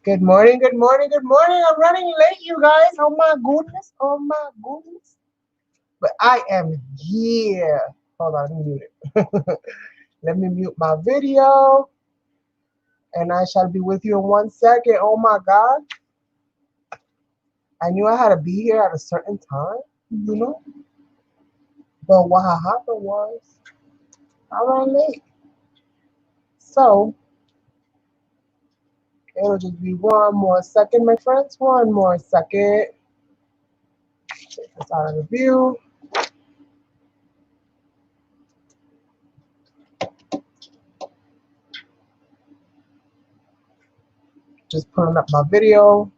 Good morning, good morning, good morning. I'm running late, you guys. Oh my goodness, oh my goodness. But I am here. Hold on, let me mute it. Let me mute my video. And I shall be with you in 1 second. Oh my God. I knew I had to be here at a certain time, you know. But what happened was I ran late. So it'll just be 1 more second, my friends. 1 more second. Take this out of the view. Just pulling up my video.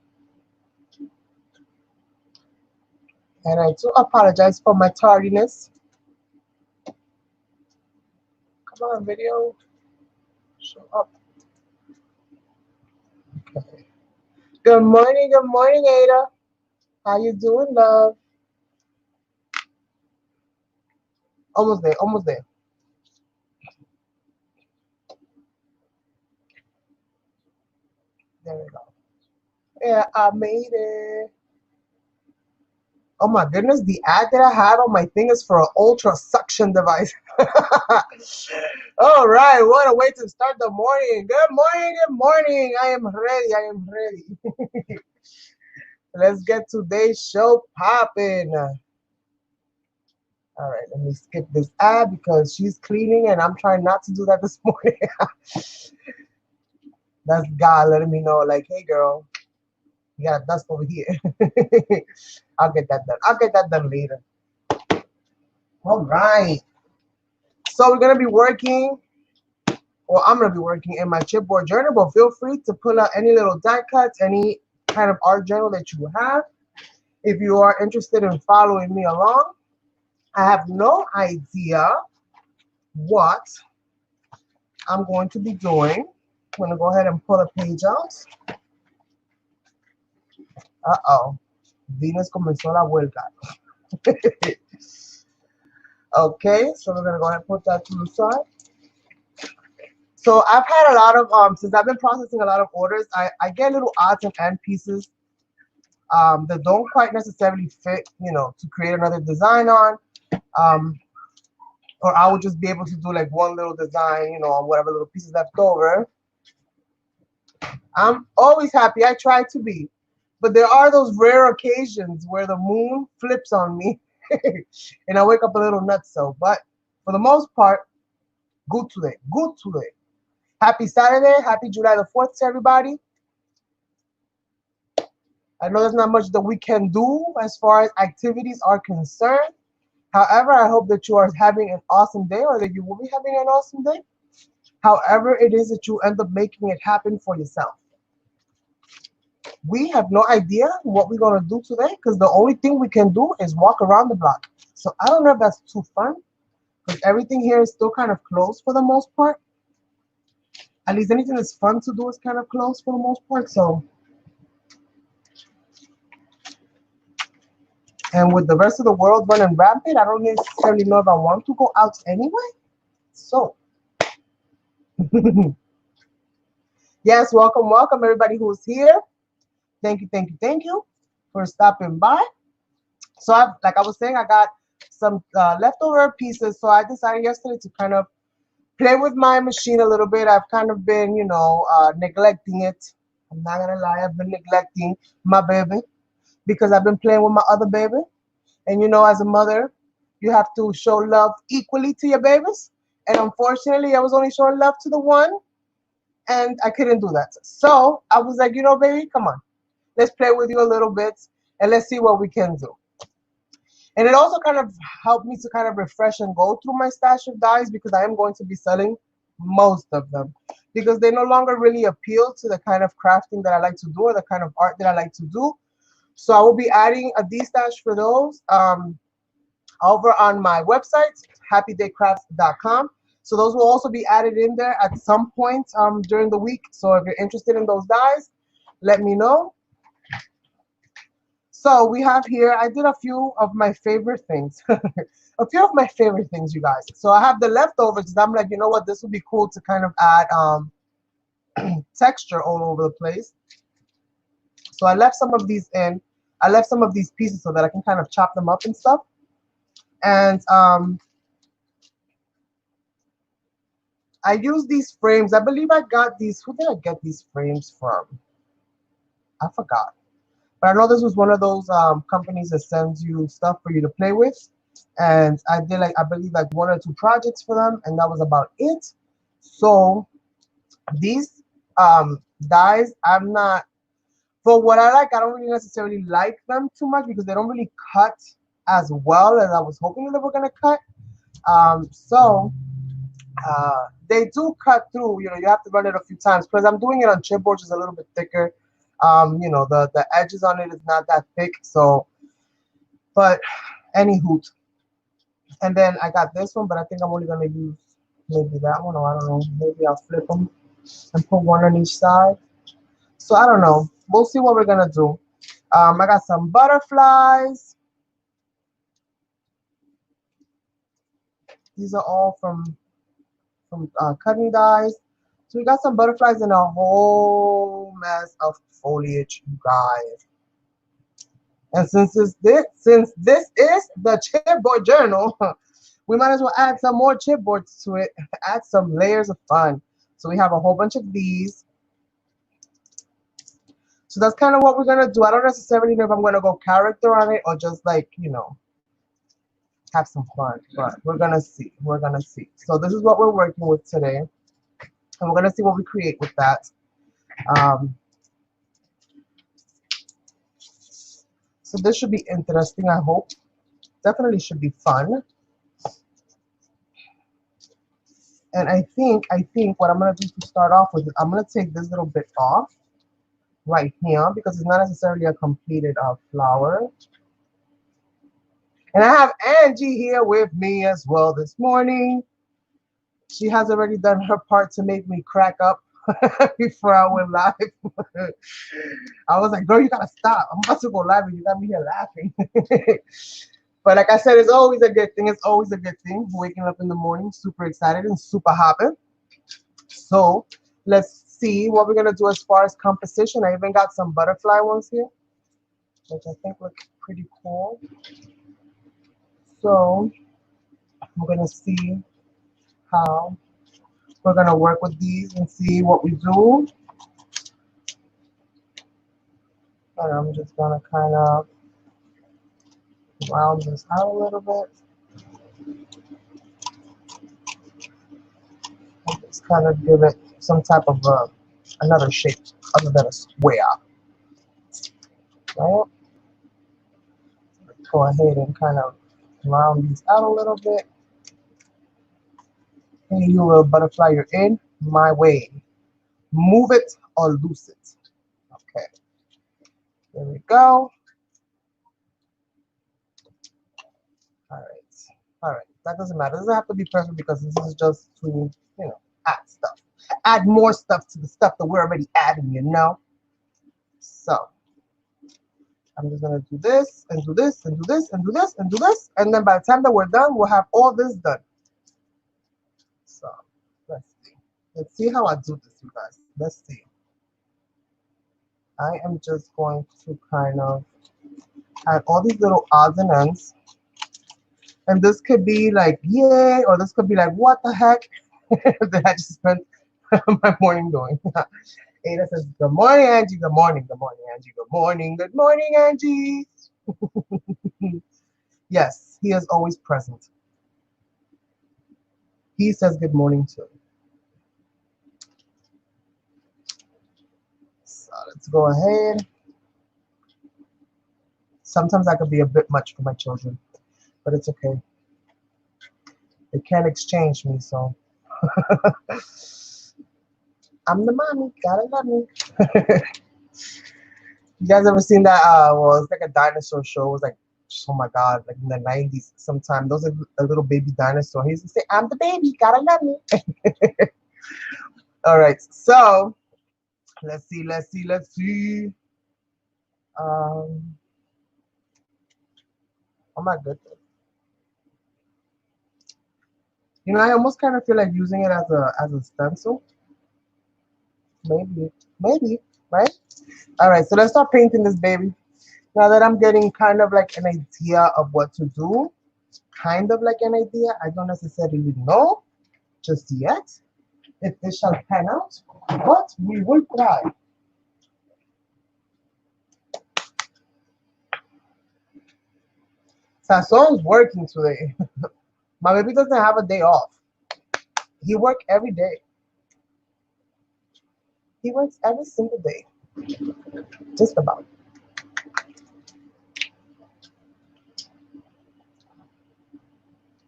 And I do apologize for my tardiness. Come on, video. Show up. Okay. Good morning, Ada. How you doing, love? Almost there, almost there. There we go. Yeah, I made it. Oh my goodness, the ad that I have on my thing is for an ultra suction device. All right, what a way to start the morning. Good morning, good morning. I am ready, I am ready. Let's get today's show popping. All right, let me skip this ad because she's cleaning and I'm trying not to do that this morning. That's God letting me know, like, hey girl, you got dust over here. I'll get that done. I'll get that done later. All right. So we're gonna be working, or I'm gonna be working in my chipboard journal, but feel free to pull out any little die cuts, any kind of art journal that you have. If you are interested in following me along, I have no idea what I'm going to be doing. I'm gonna go ahead and pull a page out. Uh-oh. Venus comenzó la vuelta. Okay, so we're gonna go ahead and put that to the side. So I've had a lot of since I've been processing a lot of orders, I get little odds and end pieces that don't quite necessarily fit, you know, to create another design on. Or I would just be able to do like one little design, you know, on whatever little pieces left over. I'm always happy. I try to be. But there are those rare occasions where the moon flips on me and I wake up a little nutso. But for the most part, good today. Good today. Happy Saturday. Happy July the 4th to everybody. I know there's not much that we can do as far as activities are concerned. However, I hope that you are having an awesome day, or that you will be having an awesome day. However it is that you end up making it happen for yourself. We have no idea what we're going to do today because the only thing we can do is walk around the block. So I don't know if that's too fun because everything here is still kind of closed for the most part. At least anything that's fun to do is kind of closed for the most part. So, and with the rest of the world running rampant, I don't necessarily know if I want to go out anyway. So, yes, welcome, welcome everybody who's here. Thank you, thank you, thank you for stopping by. So like I was saying, I got some leftover pieces. So I decided yesterday to kind of play with my machine a little bit. I've kind of been, you know, neglecting it. I'm not gonna lie, I've been neglecting my baby because I've been playing with my other baby. And you know, as a mother, you have to show love equally to your babies. And unfortunately, I was only showing love to the one, and I couldn't do that. So I was like, you know, baby, come on. Let's play with you a little bit and let's see what we can do. And it also kind of helped me to kind of refresh and go through my stash of dies because I am going to be selling most of them because they no longer really appeal to the kind of crafting that I like to do or the kind of art that I like to do. So I will be adding a D-stash for those over on my website, HappyDayCrafts.com. So those will also be added in there at some point during the week. So if you're interested in those dies, let me know. So we have here, I did a few of my favorite things. A few of my favorite things, you guys. So I have the leftovers because I'm like, you know what, this would be cool to kind of add texture all over the place. So I left some of these in. I left some of these pieces so that I can kind of chop them up and stuff. And I use these frames. I believe I got these. Who did I get these frames from? I forgot. But I know this was one of those companies that sends you stuff for you to play with. And I did I believe like 1 or 2 projects for them, and that was about it. So these dies, I'm not, for what I like, I don't really necessarily like them too much because they don't really cut as well as I was hoping they were gonna cut. So they do cut through, you know, you have to run it a few times because I'm doing it on chipboard, which is a little bit thicker. You know, the edges on it is not that thick, so, but anywho. And then I got this one, but I think I'm only gonna use maybe that one, or I don't know, maybe I'll flip them and put one on each side. So I don't know, we'll see what we're gonna do. I got some butterflies. These are all from cutting dies. So we got some butterflies and a whole mess of foliage, you guys. And since this is the Chipboard Journal, we might as well add some more chipboards to it, add some layers of fun. So we have a whole bunch of these. So that's kind of what we're gonna do. I don't necessarily know if I'm gonna go character on it or just like, you know, have some fun, but we're gonna see. We're gonna see. So this is what we're working with today, and we're gonna see what we create with that. So this should be interesting, I hope. Definitely should be fun. And I think what I'm gonna do to start off with is I'm gonna take this little bit off right here because it's not necessarily a completed flower. And I have Angie here with me as well this morning. She has already done her part to make me crack up before I went live. I was like, girl, you gotta stop. I'm about to go live and you got me here laughing. But like I said, it's always a good thing. It's always a good thing. Waking up in the morning, super excited and super happy. So let's see what we're gonna do as far as composition. I even got some butterfly ones here, which I think look pretty cool. So we're gonna see how we're gonna work with these and see what we do. And I'm just gonna kind of round this out a little bit. And just kind of give it some type of another shape other than a square. Right? Go ahead and kind of round these out a little bit. Hey, you little butterfly, you're in my way. Move it or loose it. Okay. There we go. All right. All right. That doesn't matter. It doesn't have to be perfect because this is just to, you know, add stuff. Add more stuff to the stuff that we're already adding, you know? So I'm just gonna do this and do this and do this and do this and do this. And then by the time that we're done, we'll have all this done. So let's see. Let's see how I do this, you guys. Let's see. I am just going to kind of add all these little odds and ends. And this could be like, yay, or this could be like, what the heck that I just spent my morning doing. Ada says, good morning, Angie. Good morning, Angie. Good morning, Angie. Yes, he is always present. He says good morning too. So let's go ahead. Sometimes I could be a bit much for my children, but it's okay. They can't exchange me, so. I'm the mommy, gotta love me. You guys ever seen that? Well, it's like a dinosaur show. It was like, oh my God, like in the 90s sometime. Those are a little baby dinosaur. He used to say, I'm the baby, gotta love me. All right, so let's see. Oh my goodness. You know, I almost kind of feel like using it as a stencil. Maybe, right? All right, so let's start painting this baby. Now that I'm getting kind of like an idea of what to do, kind of like an idea, I don't necessarily know just yet if this shall pan out, but we will try. Sason's working today. My baby doesn't have a day off. He works every day. He works every single day. Just about.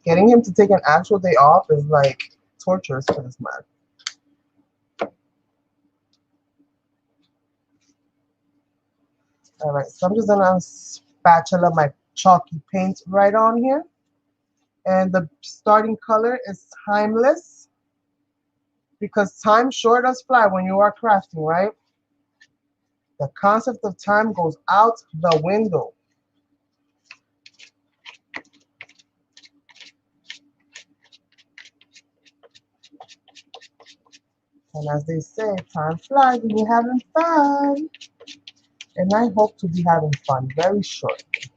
Getting him to take an actual day off is like torturous for this man. All right, so I'm just gonna spatula my chalky paint right on here. And the starting color is Timeless, because time sure does fly when you are crafting, right? The concept of time goes out the window. And as they say, time flies when you're having fun. And I hope to be having fun very shortly.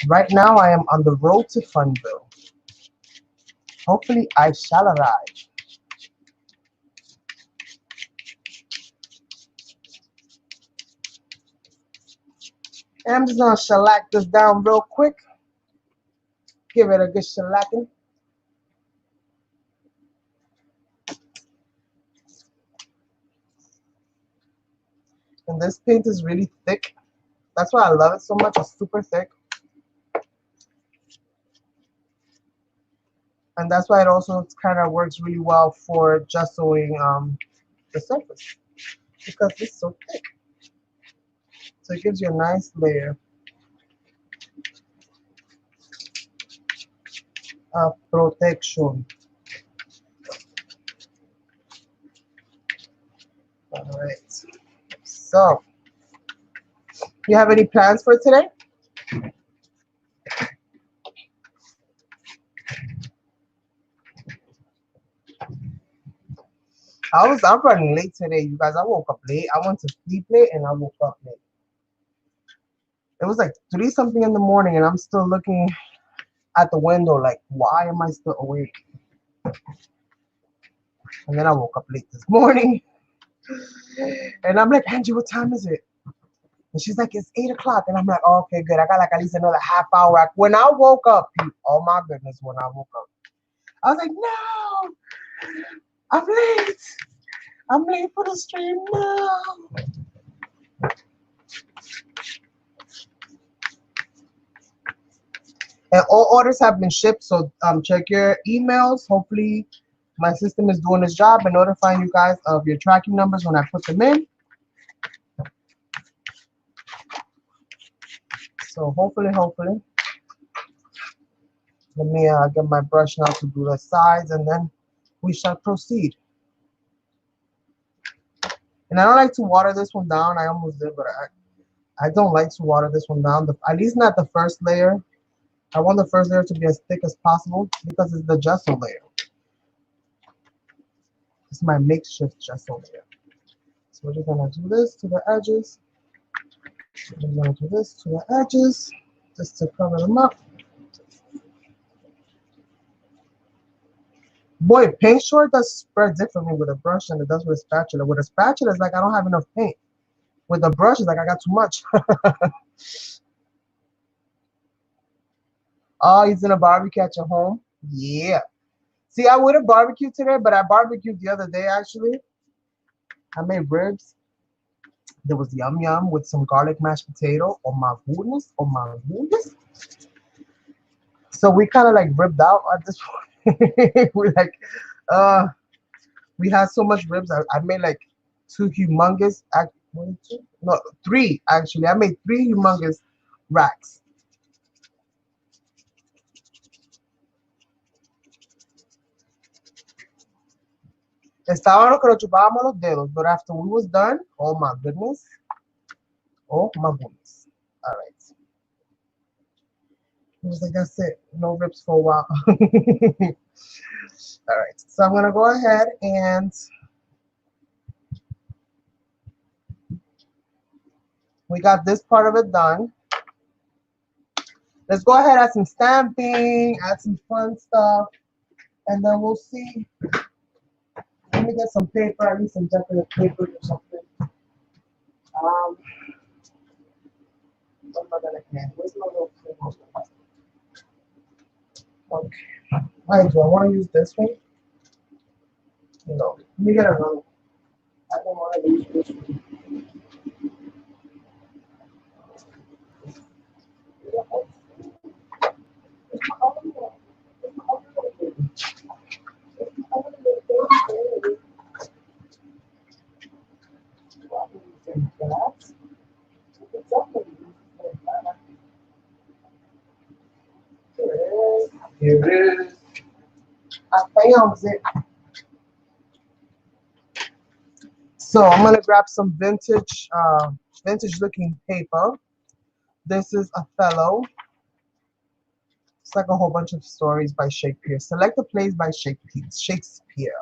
Right now, I am on the road to Funville. Hopefully, I shall arrive. And I'm just going to shellac this down real quick. Give it a good shellacking. And this paint is really thick. That's why I love it so much. It's super thick. And that's why it also kind of works really well for gessoing the surface, because it's so thick. So it gives you a nice layer of protection. All right. So, you have any plans for today? I'm running late today, you guys. I woke up late. I went to sleep late and I woke up late. It was like 3 something in the morning and I'm still looking at the window like, why am I still awake? And then I woke up late this morning. And I'm like, Angie, what time is it? And she's like, it's 8 o'clock. And I'm like, oh, okay, good. I got like at least another half hour. When I woke up, oh my goodness, when I woke up, I was like, no, I'm late. I'm late for the stream now. And all orders have been shipped, so check your emails. Hopefully my system is doing its job and notifying you guys of your tracking numbers when I put them in. So hopefully. Let me get my brush now to do the sides, and then we shall proceed. And I don't like to water this one down. I almost did, but I don't like to water this one down. At least not the first layer. I want the first layer to be as thick as possible because it's the gesso layer. It's my makeshift gesso layer. So we're just gonna do this to the edges. We're gonna do this to the edges just to cover them up. Boy, paint sure does spread differently with a brush than it does with a spatula. With a spatula, it's like I don't have enough paint. With the brush, it's like I got too much. Oh, he's in a barbecue at your home? Yeah. See, I would have barbecued today, but I barbecued the other day, actually. I made ribs. There was yum yum with some garlic mashed potato. Oh my goodness. Oh my goodness. So we kind of like ribbed out at this point. We had so much ribs. I made like 2 humongous, no, 3 actually. I made 3 humongous racks. Estábamos que lo chupábamos los dedos, but after we was done, oh my goodness. Oh my goodness. All right. It was like, that's it. No rips for a while. All right. So I'm going to go ahead and We got this part of it done. Let's go ahead, add some stamping, add some fun stuff, and then we'll see. Let me get some paper. I need some decorative paper or something. What am I gonna get? Where's my little paper? Okay. Wait, do I want to use this one? No. Let me get another one. I don't want to use this one. Here it is. I found it. So I'm gonna grab some vintage looking paper. This is Othello. It's like a whole bunch of stories by Shakespeare. Select the plays by Shakespeare.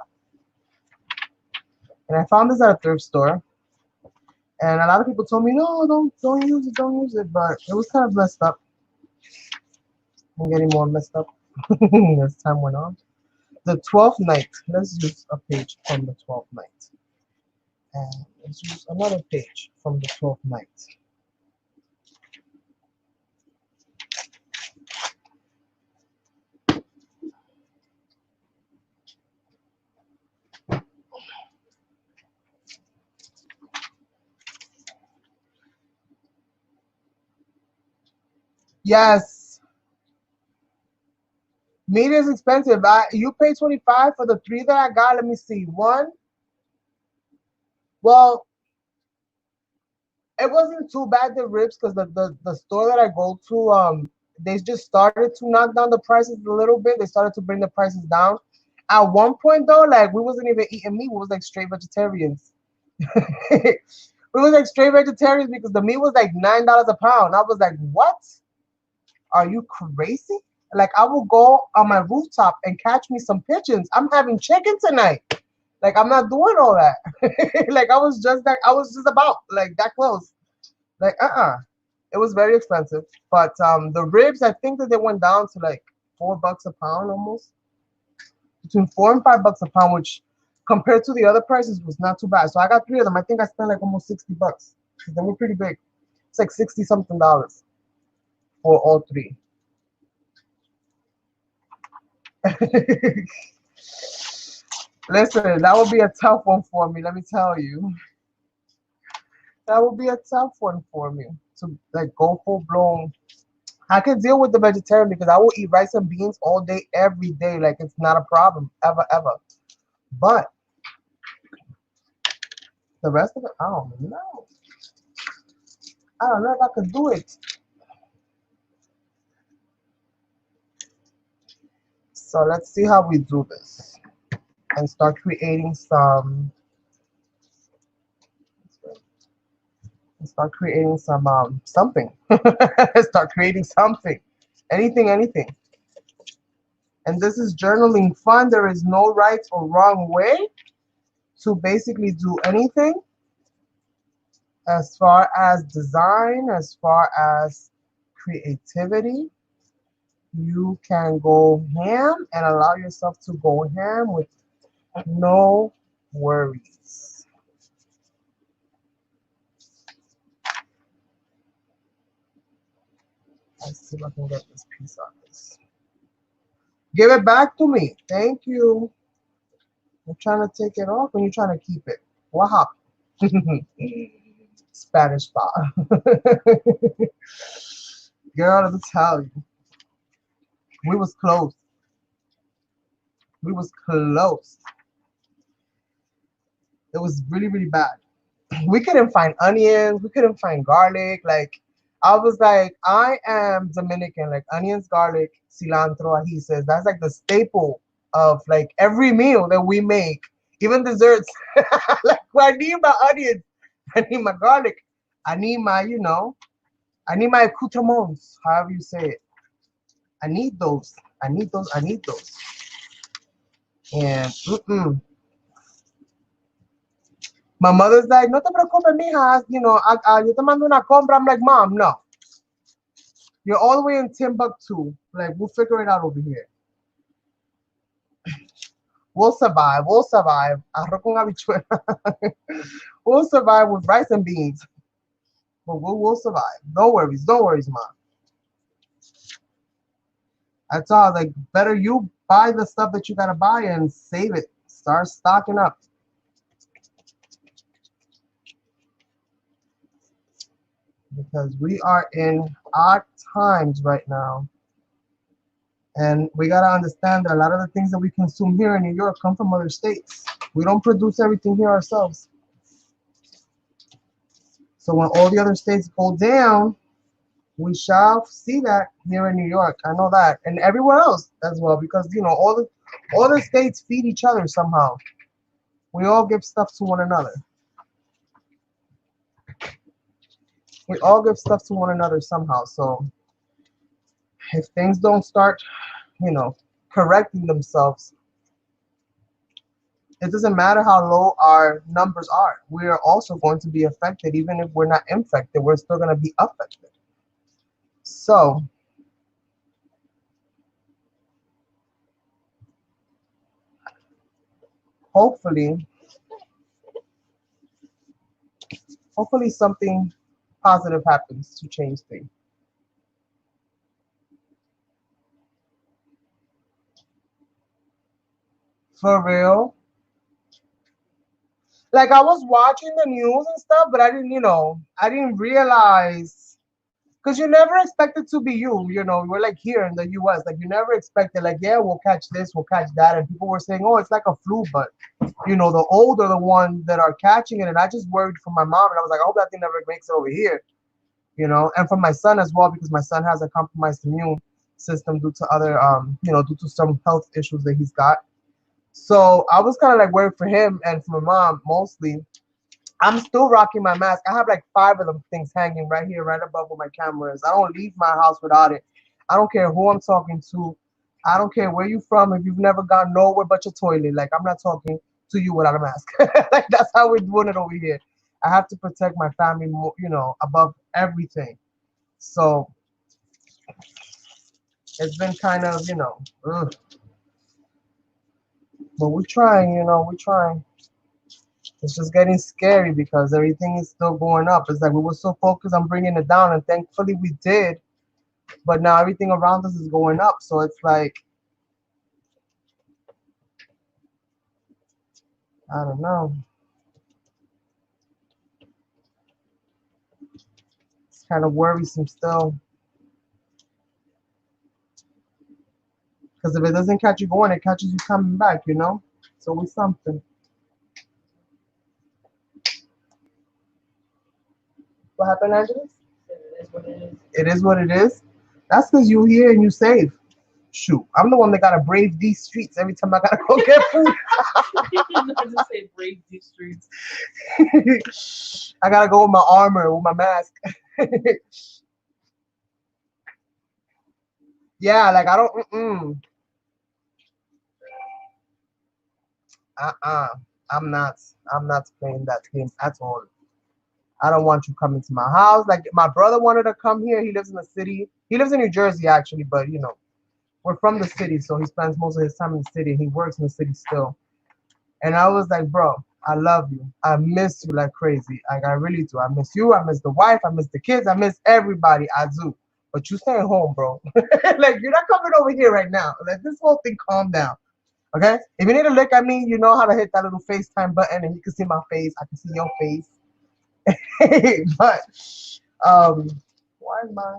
And I found this at a thrift store. And a lot of people told me, no, don't use it, don't use it. But it was kind of messed up. I'm getting more messed up as time went on. The 12th Night. Let's use a page from the 12th Night. And let's use another page from the 12th Night. Yes. Meat is expensive. You pay $25 for the 3 that I got. Let me see. One. Well, it wasn't too bad, the ribs, because the store that I go to, they just started to knock down the prices a little bit. They started to bring the prices down. At one point though, like, we wasn't even eating meat. We was like straight vegetarians. We was like straight vegetarians because the meat was like $9 a pound. I was like, what? Are you crazy? Like, I will go on my rooftop and catch me some pigeons. I'm having chicken tonight. Like, I'm not doing all that. Like, I was just about like that close. Like, it was very expensive. But the ribs, I think that they went down to like $4 a pound almost. Between $4 and $5 a pound, which compared to the other prices was not too bad. So I got 3 of them. I think I spent like almost $60. They were pretty big. It's like $60 something for all 3. Listen, that would be a tough one for me, let me tell you. That would be a tough one for me to like go full blown. I can deal with the vegetarian because I will eat rice and beans all day, every day. Like, it's not a problem, ever, ever. But the rest of it, I don't know. I don't know if I could do it. So let's see how we do this and start creating some. Something. Start creating something. Anything. And this is journaling fun. There is no right or wrong way to basically do anything as far as design, as far as creativity. You can go ham and allow yourself to go ham with no worries. Let's see if I can get this piece on this. Give it back to me. Thank you. I'm trying to take it off and you're trying to keep it. What happened? Spanish bar. Girl, let me tell you. We was close. We was close. It was really, really bad. We couldn't find onions. We couldn't find garlic. Like, I was like, I am Dominican. Like, onions, garlic, cilantro, ají. That's like the staple of like every meal that we make. Even desserts. Like, I need my onions. I need my garlic. I need my, I need my accoutrements, however you say it. I need those. I need those. And My mother's like, no te preocupes, mija. You know, yo te mando una compra. I'm like, Mom, no. You're all the way in Timbuktu. Like, we'll figure it out over here. We'll survive. We'll survive. Arroz con habichuela. We'll survive with rice and beans. But we'll survive. No worries. No worries, Mom. That's all. Like, better you buy the stuff that you gotta buy and save it. Start stocking up. Because we are in odd times right now. And we gotta understand that a lot of the things that we consume here in New York come from other states. We don't produce everything here ourselves. So when all the other states go down, we shall see that here in New York. I know that, and everywhere else as well, because you know all the states feed each other somehow. We all give stuff to one another. We all give stuff to one another somehow. So if things don't start, you know, correcting themselves, it doesn't matter how low our numbers are. We are also going to be affected. Even if we're not infected, we're still going to be affected. So hopefully something positive happens to change things. For real. Like, I was watching the news and stuff, but I didn't realize, because you never expect it to be you. You know, we're like here in the US, like you never expected, like, yeah, we'll catch this, we'll catch that. And people were saying, oh, it's like a flu, but you know, the old are the ones that are catching it. And I just worried for my mom, and I was like, I hope that thing never makes it over here. You know, and for my son as well, because my son has a compromised immune system due to other, due to some health issues that he's got. So I was kind of like worried for him and for my mom mostly. I'm still rocking my mask. I have like 5 of them things hanging right here, right above where my camera is. I don't leave my house without it. I don't care who I'm talking to. I don't care where you from. If you've never gone nowhere but your toilet, like I'm not talking to you without a mask. Like that's how we're doing it over here. I have to protect my family more, you know, above everything. So it's been kind of, you know, ugh. But we're trying, you know, we're trying. It's just getting scary because everything is still going up. It's like we were so focused on bringing it down, and thankfully we did. But now everything around us is going up. So it's like, I don't know. It's kind of worrisome still. Because if it doesn't catch you going, it catches you coming back, you know? It's always something. What happened, Angela? It is what it is. It is what it is. That's because you here and you safe. Shoot, I'm the one that gotta brave these streets every time I gotta go get food. I just say brave these streets. I gotta go with my armor, with my mask. Yeah, like I don't. Uh-uh. I'm not playing that game at all. I don't want you coming to my house. Like my brother wanted to come here. He lives in the city. He lives in New Jersey actually, but you know, we're from the city, so he spends most of his time in the city. He works in the city still. And I was like, bro, I love you. I miss you like crazy. Like I really do. I miss you. I miss the wife. I miss the kids. I miss everybody. I do. But you staying home, bro. Like you're not coming over here right now. Let this whole thing calm down. Okay? If you need to look at me, you know how to hit that little FaceTime button and you can see my face. I can see your face. But why is my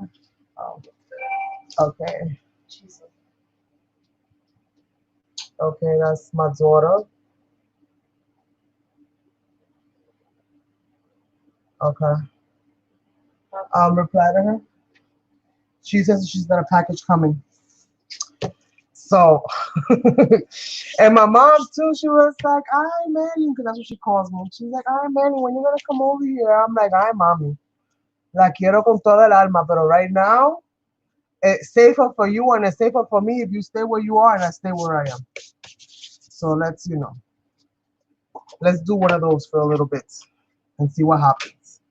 okay. Jesus. Okay, that's my daughter. Okay. Reply to her. She says she's got a package coming. So, and my mom too, she was like, "Hi, Manny," because that's what she calls me. She's like, "Hi, Manny, when you gonna come over here?" I'm like, "Hi, mommy. La quiero con toda el alma, pero right now, it's safer for you and it's safer for me if you stay where you are and I stay where I am." So let's, you know, Let's do one of those for a little bit and see what happens.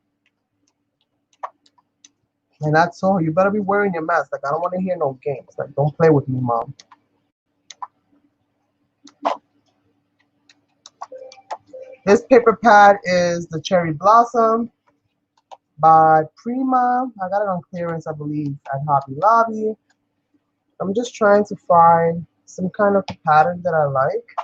And that's all. You better be wearing your mask. Like, I don't want to hear no games. Like, don't play with me, mom. This paper pad is the Cherry Blossom by Prima. I got it on clearance, I believe, at Hobby Lobby. I'm just trying to find some kind of pattern that I like.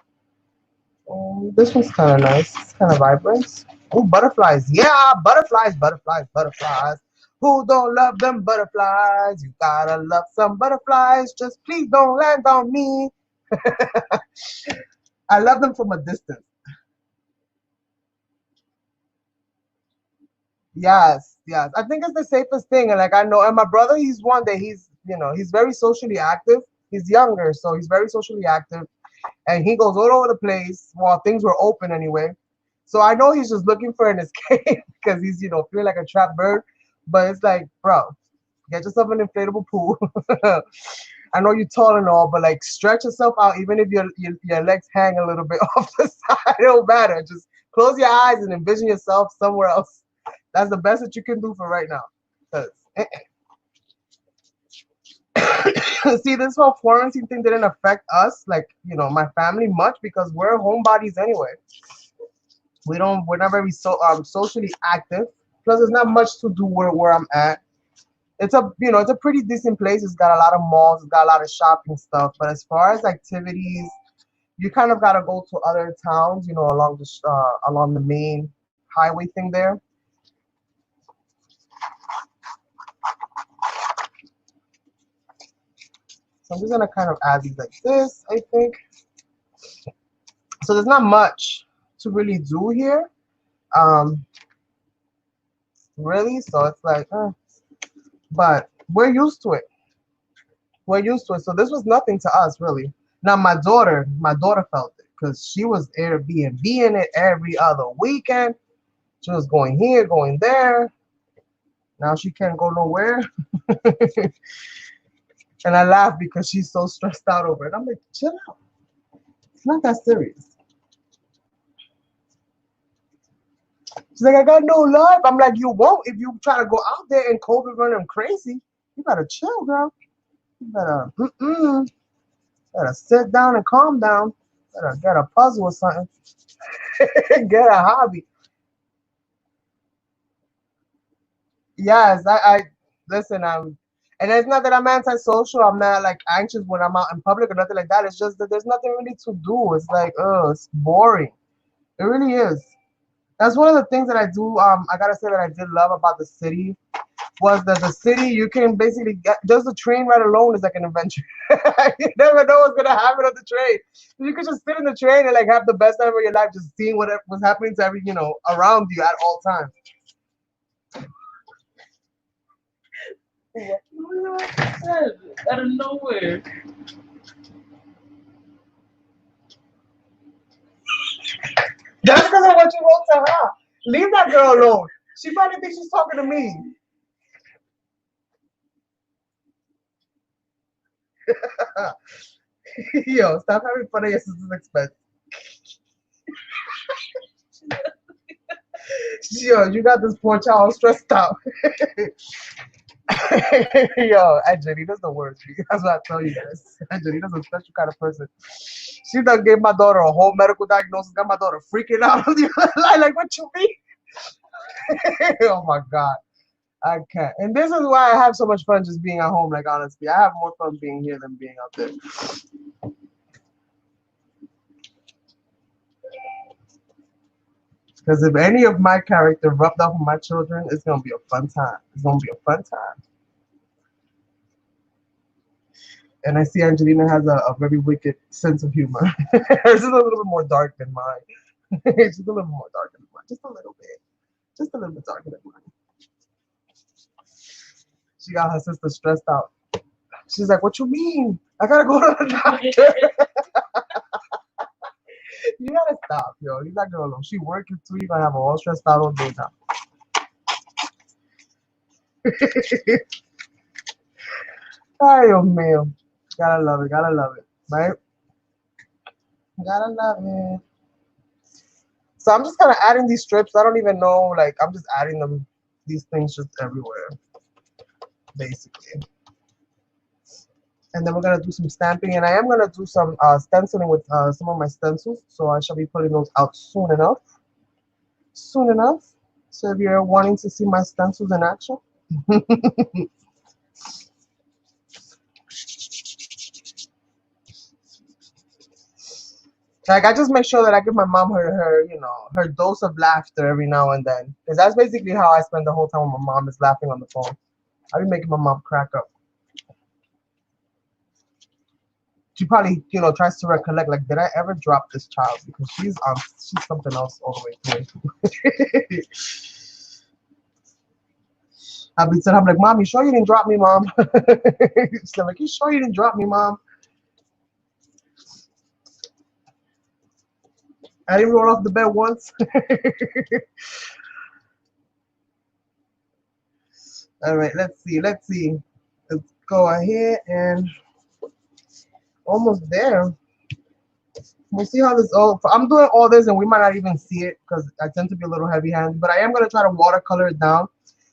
This one's kind of nice. It's kind of vibrant. Oh, butterflies. Yeah, butterflies, butterflies, butterflies. Who don't love them butterflies? You gotta love some butterflies. Just please don't land on me. I love them from a distance. Yes, yes. I think it's the safest thing. And like I know, and my brother, he's one that he's, he's very socially active. He's younger, so he's very socially active. And he goes all over the place while things were open anyway. So I know he's just looking for an escape because he's, feeling like a trapped bird. But it's like, bro, get yourself an inflatable pool. I know you're tall and all, but like stretch yourself out, even if your legs hang a little bit off the side. It don't matter. Just close your eyes and envision yourself somewhere else. That's the best that you can do for right now. Cause see, this whole quarantine thing didn't affect us, like, my family much because we're homebodies anyway. We're not very socially active. Plus, there's not much to do where I'm at. It's a pretty decent place. It's got a lot of malls. It's got a lot of shopping stuff. But as far as activities, you kind of gotta go to other towns, along the main highway thing there. So I'm just gonna kind of add these like this, I think. So there's not much to really do here, really. So it's like, but we're used to it. We're used to it. So this was nothing to us, really. Now my daughter felt it because she was Airbnb in it every other weekend. She was going here, going there. Now she can't go nowhere. And I laugh because she's so stressed out over it. I'm like, chill out. It's not that serious. She's like, I got no life. I'm like, you won't if you try to go out there and COVID run them crazy. You gotta chill, girl. You gotta sit down and calm down. Gotta get a puzzle or something. Get a hobby. Yes, I listen. And it's not that I'm antisocial. I'm not like anxious when I'm out in public or nothing like that. It's just that there's nothing really to do. It's like, it's boring. It really is. That's one of the things that I do. I gotta say that I did love about the city was that the city you can basically get just the train ride alone is like an adventure. You never know what's gonna happen on the train. You could just sit in the train and like have the best time of your life, just seeing what was happening to around you at all times. Out of nowhere. That's because of what you wrote to her. Leave that girl alone. She probably thinks she's talking to me. Yo, stop having fun at your sister's expense. Yo, you got this poor child stressed out. Yo, Angelina's the worst. That's what I tell you guys. Angelina's a special kind of person. She done gave my daughter a whole medical diagnosis, got my daughter freaking out on the other line. Like, what you mean? Oh my God. I can't. And this is why I have so much fun just being at home. Like, honestly, I have more fun being here than being out there. Because if any of my character rubbed off on my children, it's going to be a fun time. It's going to be a fun time. And I see Angelina has a very wicked sense of humor. Hers is a little bit more dark than mine. She's a little more dark than mine. Just a little bit. Just a little bit darker than mine. She got her sister stressed out. She's like, what you mean? I gotta go to the doctor. You gotta stop, yo. Leave that girl alone. She working too. You're gonna have her all stressed out all day now. Ay, Dios mío. Gotta love it. Gotta love it. Right? Gotta love it. So I'm just kind of adding these strips. I don't even know, like, I'm just adding them, these things just everywhere, basically. And then we're going to do some stamping. And I am going to do some stenciling with some of my stencils. So I shall be putting those out soon enough. Soon enough. So if you're wanting to see my stencils in action. Like, I just make sure that I give my mom her you know, her dose of laughter every now and then. Because that's basically how I spend the whole time when my mom is laughing on the phone. I be making my mom crack up. She probably, you know, tries to recollect, like, did I ever drop this child? Because she's something else all the way through. I'll be telling her, I'm like, Mom, you sure you didn't drop me, Mom? She's like, you sure you didn't drop me, Mom? I didn't roll off the bed once. All right, let's see. Let's go ahead and almost there. We'll see how this all. I'm doing all this, and we might not even see it because I tend to be a little heavy-handed. But I am gonna try to watercolor it down.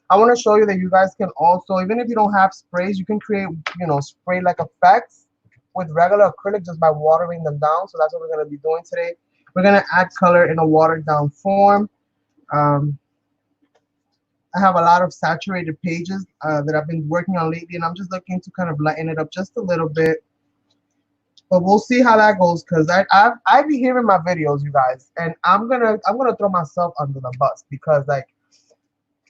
I want to show you that you guys can also, even if you don't have sprays, you can create, you know, spray-like effects with regular acrylic just by watering them down. So that's what we're gonna be doing today. We're gonna add color in a watered-down form. I have a lot of saturated pages that I've been working on lately, and I'm just looking to kind of lighten it up just a little bit. But we'll see how that goes, because I be hearing my videos, you guys, and I'm gonna throw myself under the bus because, like,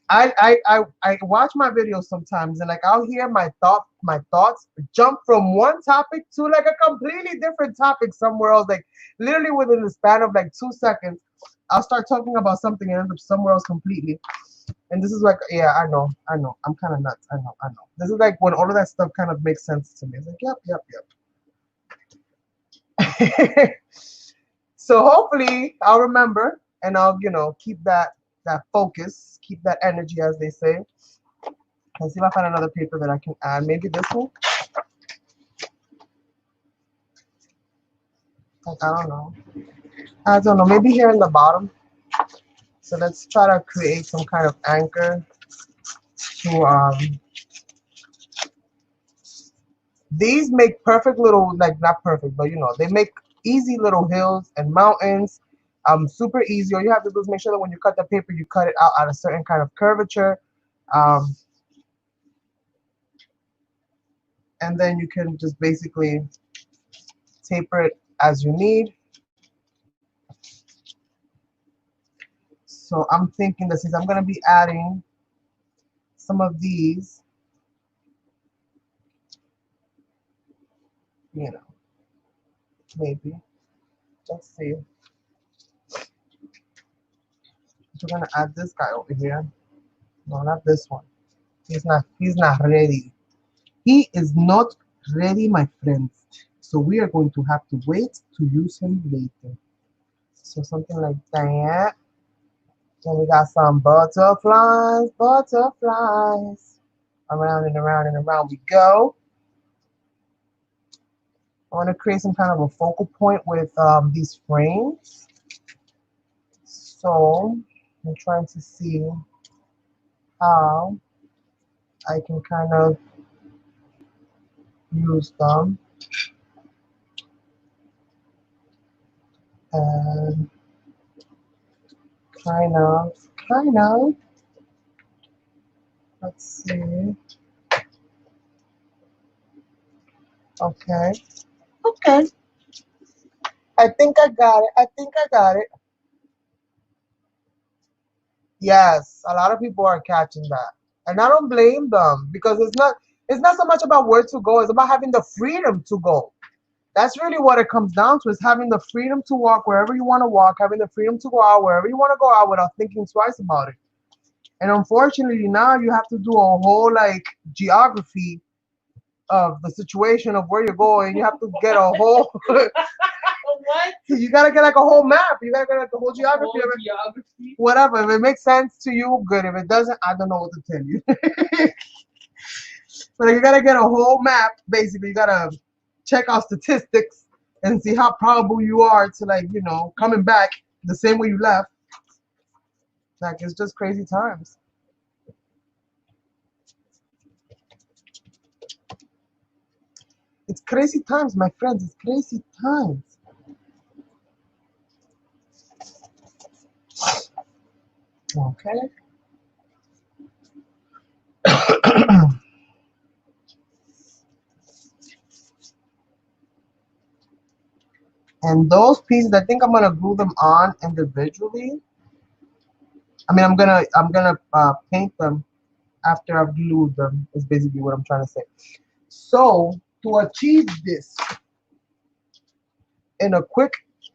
I watch my videos sometimes, and, like, I'll hear my thoughts jump from one topic to, like, a completely different topic somewhere else, like literally within the span of like 2 seconds. I'll start talking about something and end up somewhere else completely. And this is like, yeah, I know, I'm kind of nuts. I know. This is like when all of that stuff kind of makes sense to me. It's like, yep. So hopefully I'll remember, and I'll, you know, keep that focus, keep that energy, as they say. Let's see if I find another paper that I can add. Maybe this one. Like, I don't know. Maybe here in the bottom. So let's try to create some kind of anchor to these make perfect little, like, not perfect, but, you know, they make easy little hills and mountains. Super easy. All you have to do is make sure that when you cut the paper, you cut it out at a certain kind of curvature. And then you can just basically taper it as you need. So I'm thinking that since I'm going to be adding some of these, you know, maybe, let's see. We're going to add this guy over here. No, not this one. He's not ready. He is not ready, my friends. So we are going to have to wait to use him later. So something like that. Then we got some butterflies. Around and around and around we go. I want to create some kind of a focal point with these frames. So I'm trying to see how I can kind of use them. And kind of. Let's see. Okay. I think I got it. Yes, a lot of people are catching that. And I don't blame them because it's not so much about where to go, it's about having the freedom to go. That's really what it comes down to, is having the freedom to walk wherever you want to walk, having the freedom to go out wherever you want to go out without thinking twice about it. And unfortunately, now you have to do a whole, like, geography of the situation of where you're going. You have to get a whole What? You gotta get like a whole map. You gotta get like a whole geography. Whatever. If it makes sense to you, good. If it doesn't, I don't know what to tell you. But you gotta get a whole map. Basically, you gotta check out statistics and see how probable you are to, like, you know, coming back the same way you left. Like, it's just crazy times. It's crazy times, my friends. It's crazy times. Okay. And those pieces, I think I'm gonna glue them on individually. I mean, I'm gonna paint them after I've glued them. Is basically what I'm trying to say. So to achieve this in a quick,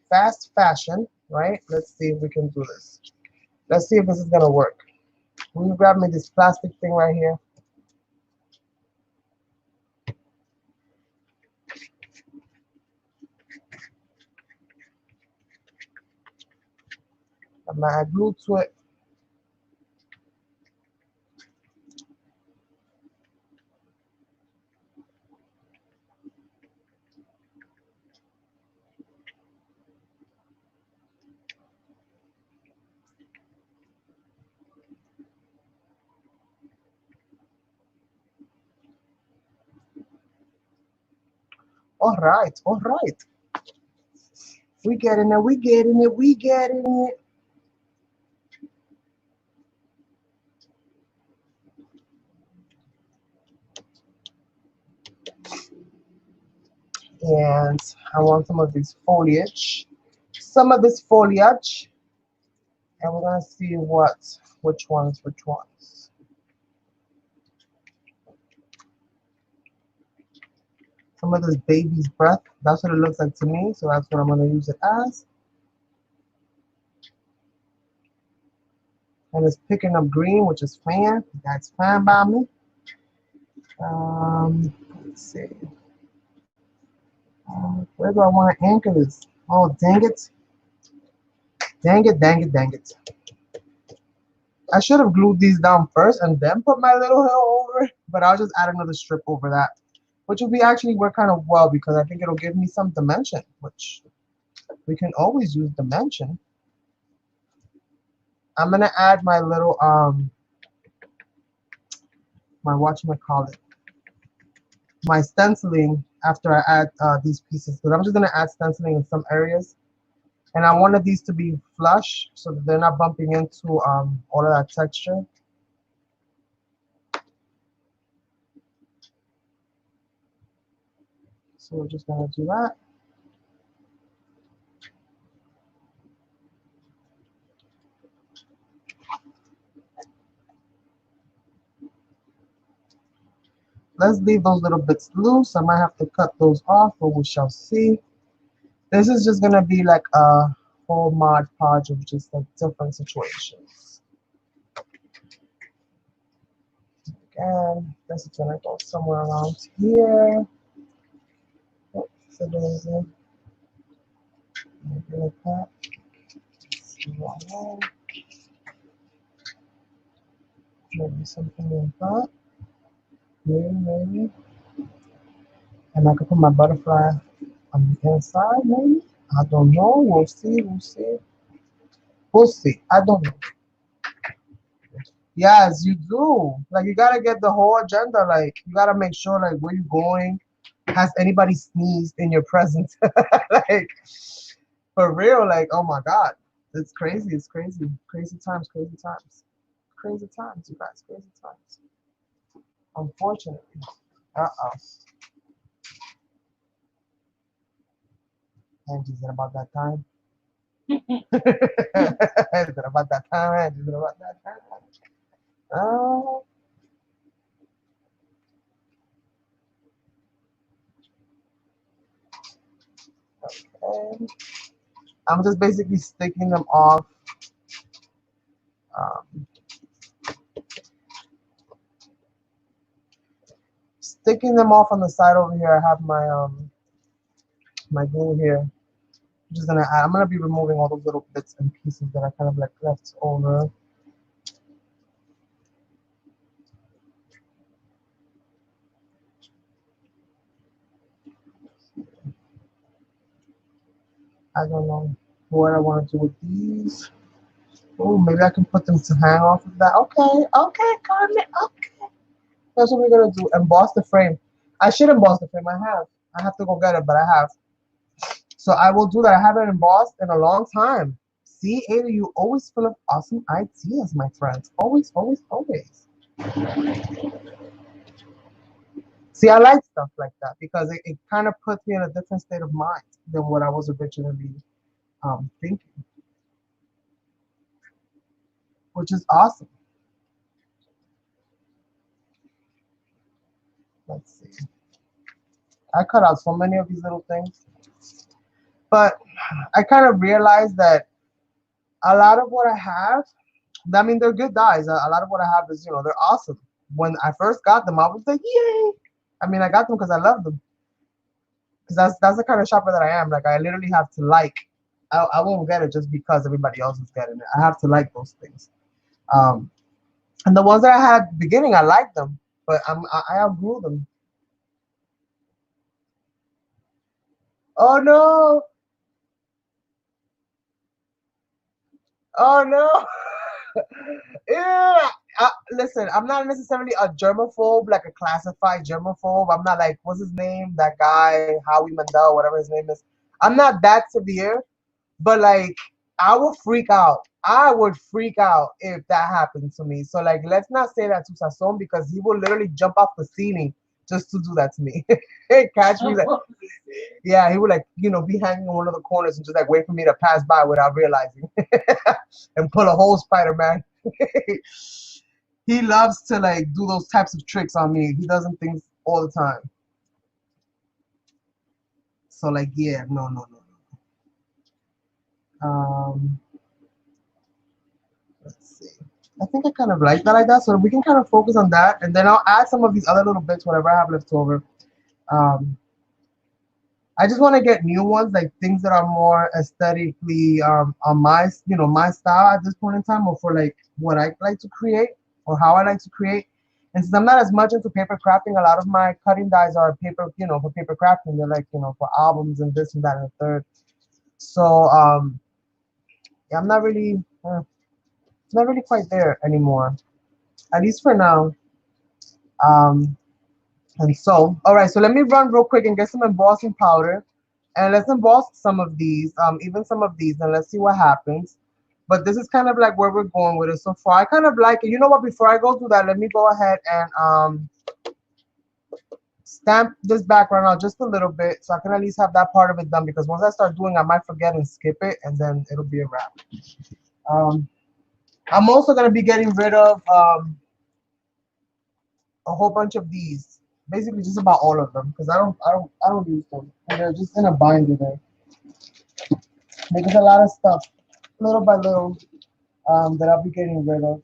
fast fashion, right? Let's see if we can do this. Let's see if this is gonna work. Will you grab me this plastic thing right here? I'm gonna add glue to it. All right, all right. We getting it, we getting it, we getting it. And I want some of this foliage. Some of this foliage. And we're gonna see which ones. Some of this baby's breath. That's what it looks like to me. So that's what I'm gonna use it as. And it's picking up green, which is fine. That's fine by me. Let's see. Where do I want to anchor this? Oh, dang it. Dang it, dang it, dang it. I should have glued these down first and then put my little hill over it, but I'll just add another strip over that, which will be actually work kind of well because I think it'll give me some dimension, which we can always use dimension. I'm gonna add my little my whatchamacallit, my stenciling after I add these pieces, because I'm just gonna add stenciling in some areas. And I wanted these to be flush so that they're not bumping into all of that texture. So we're just gonna do that. Let's leave those little bits loose. I might have to cut those off, but we shall see. This is just gonna be like a whole Mod Podge of just like different situations. Again, this is gonna go somewhere around here. Oops, so there's a maybe like that. Wrong one. Maybe something like that. Maybe. And I could put my butterfly on the inside, maybe. I don't know. We'll see. We'll see. We'll see. I don't know. Yes, you do. Like you gotta get the whole agenda. Like you gotta make sure like where you going. Has anybody sneezed in your presence? Like for real. Like oh my god, it's crazy. It's crazy. Crazy times. Crazy times. Crazy times, you guys. Crazy times. Unfortunately. Uh-oh. And is it about that time? Is it about that time? Is it about that time? Oh. Okay. I'm just basically sticking them off. Um, Sticking them off on the side over here. I have my glue here. I'm gonna be removing all those little bits and pieces that I kind of like left over. I don't know what I want to do with these. Oh, maybe I can put them to hang off of that. Okay, okay, Carmen, okay. That's what we're gonna do. Emboss the frame. I should emboss the frame. I have. I have to go get it, but I have. So I will do that. I haven't embossed in a long time. See, Ada, you always full of awesome ideas, my friends. Always, always, always. See, I like stuff like that because it kind of puts me in a different state of mind than what I was originally thinking, which is awesome. Let's see. I cut out so many of these little things, but I kind of realized that a lot of what I have, I mean, they're good dyes. A lot of what I have is, you know, they're awesome. When I first got them, I was like, yay! I mean, I got them because I love them. Because that's the kind of shopper that I am. Like, I literally have to like. I won't get it just because everybody else is getting it. I have to like those things. Um, and the ones that I had at the beginning, I liked them, but I outgrew them. Oh no! Oh no! Yeah. Listen, I'm not necessarily a germaphobe, like a classified germaphobe. I'm not like, what's his name? That guy, Howie Mandel, whatever his name is. I'm not that severe, but like, I would freak out. I would freak out if that happened to me. So like, let's not say that to Sasson because he will literally jump off the ceiling just to do that to me. Catch me like, yeah, he would like, you know, be hanging in one of the corners and just like wait for me to pass by without realizing and pull a whole Spider-Man. He loves to like do those types of tricks on me. He does them things all the time. So like, yeah, no, no, no, no. Let's see. I think I kind of like that like that. So we can kind of focus on that, and then I'll add some of these other little bits, whatever I have left over. Um, I just want to get new ones, like things that are more aesthetically on my, you know, my style at this point in time, or for like what I like to create or how I like to create. And since I'm not as much into paper crafting, a lot of my cutting dyes are paper, you know, for paper crafting. They're like, you know, for albums and this and that and the third. So yeah, I'm not really quite there anymore, at least for now. Um, And so, all right, so let me run real quick and get some embossing powder. And let's emboss some of these, even some of these, and let's see what happens. But this is kind of like where we're going with it so far. I kind of like it. You know what? Before I go through that, let me go ahead and stamp this background out just a little bit so I can at least have that part of it done. Because once I start doing, I might forget and skip it, and then it'll be a wrap. Um, I'm also going to be getting rid of a whole bunch of these, basically just about all of them, because I don't use them, and they're just in a binder there. There's a lot of stuff, little by little, that I'll be getting rid of.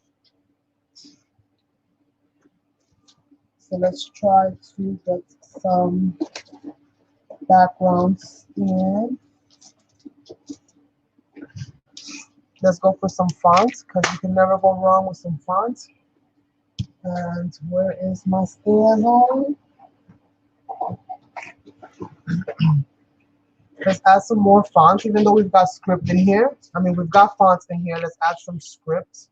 So let's try to get some backgrounds in. Let's go for some fonts, because you can never go wrong with some fonts. And where is my stand? Let's add some more fonts, even though we've got script in here. I mean, we've got fonts in here. Let's add some script.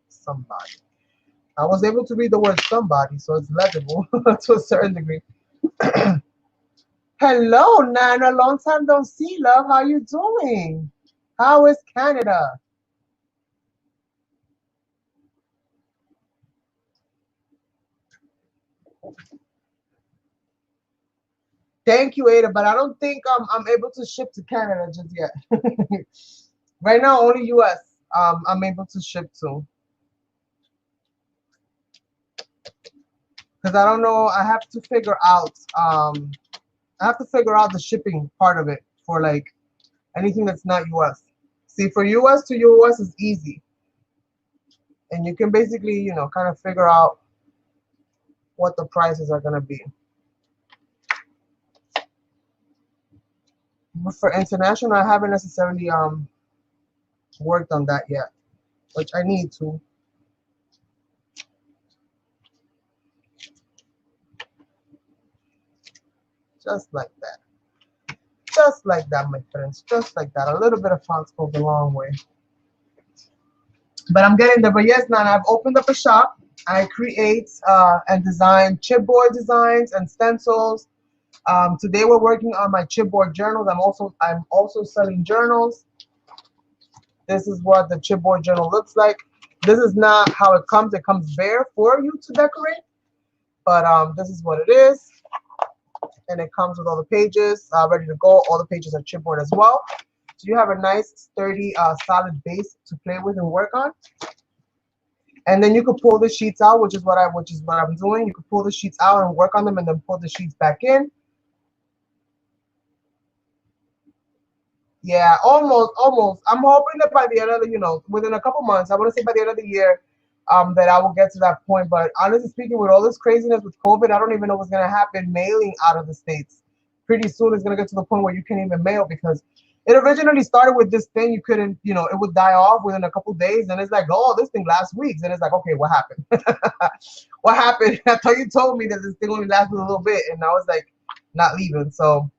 Somebody. I was able to read the word somebody, so it's legible to a certain degree. Hello, Nana. Long time don't see, love. How you doing? How is Canada? Thank you, Ada, but I don't think I'm able to ship to Canada just yet. Right now, only US I'm able to ship to. Because I don't know, I have to figure out the shipping part of it for like anything that's not US. See, for US to US is easy. And you can basically, you know, kind of figure out what the prices are gonna be. But for international, I haven't necessarily worked on that yet, which I need to. Just like that. Just like that, my friends. Just like that. A little bit of fonts goes a long way. But I'm getting there. But yes, Nana, I've opened up a shop. I create and design chipboard designs and stencils. Today we're working on my chipboard journals. I'm also selling journals. This is what the chipboard journal looks like. This is not how it comes. It comes bare for you to decorate. But this is what it is. And it comes with all the pages ready to go. All the pages are chipboard as well. So you have a nice, sturdy, solid base to play with and work on. And then you could pull the sheets out, which is what I'm doing. You could pull the sheets out and work on them, and then pull the sheets back in. Yeah, almost, almost. I'm hoping that by the end of the, within a couple months, I want to say by the end of the year, that I will get to that point. But honestly speaking, with all this craziness with COVID, I don't even know what's going to happen mailing out of the States. Pretty soon it's going to get to the point where you can't even mail, because it originally started with this thing. You couldn't, it would die off within a couple days. And it's like, oh, this thing lasts weeks. And it's like, okay, what happened? What happened? I thought you told me that this thing only lasted a little bit. And now it's like not leaving. So,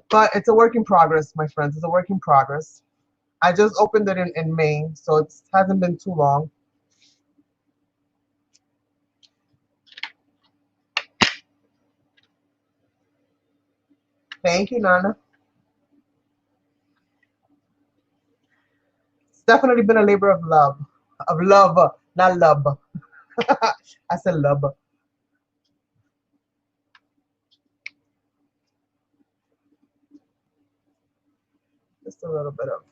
but it's a work in progress, my friends. It's a work in progress. I just opened it in May, so it hasn't been too long. Thank you, Nana. It's definitely been a labor of love. Of love, not love. I said love. Just a little bit of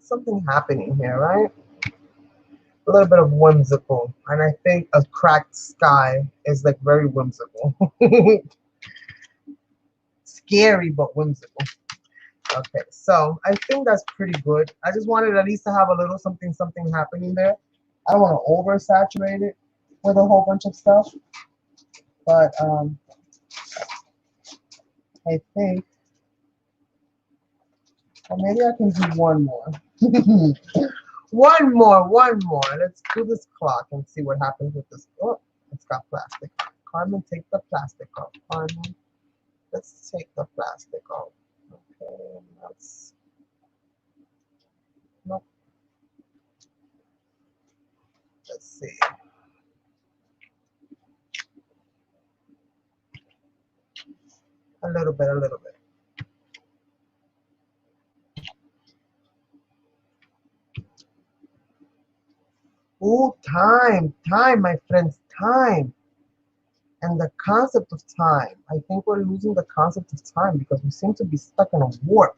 something happening here, right? A little bit of whimsical. And I think a cracked sky is like very whimsical. Scary, but whimsical. Okay, so I think that's pretty good. I just wanted at least to have a little something happening there. I don't want to oversaturate it with a whole bunch of stuff, but I think, or maybe I can do one more. One more. Let's do this clock and see what happens with this. Oh, it's got plastic. Carmen, take the plastic off. Carmen, let's take the plastic off. Okay, let's. Nope. Let's see. A little bit. Oh, time, my friends, time. And the concept of time. I think we're losing the concept of time because we seem to be stuck in a warp.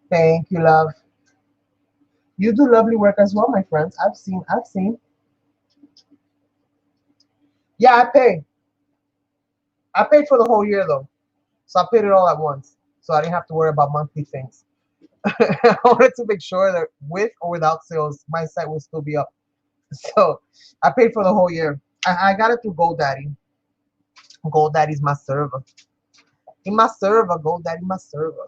Thank you, love. You do lovely work as well, my friends. I've seen. Yeah, I pay. I paid for the whole year though. So I paid it all at once. So I didn't have to worry about monthly things. I wanted to make sure that with or without sales, my site will still be up. So I paid for the whole year. I got it through GoDaddy. GoDaddy's my server. In my server, GoDaddy my server.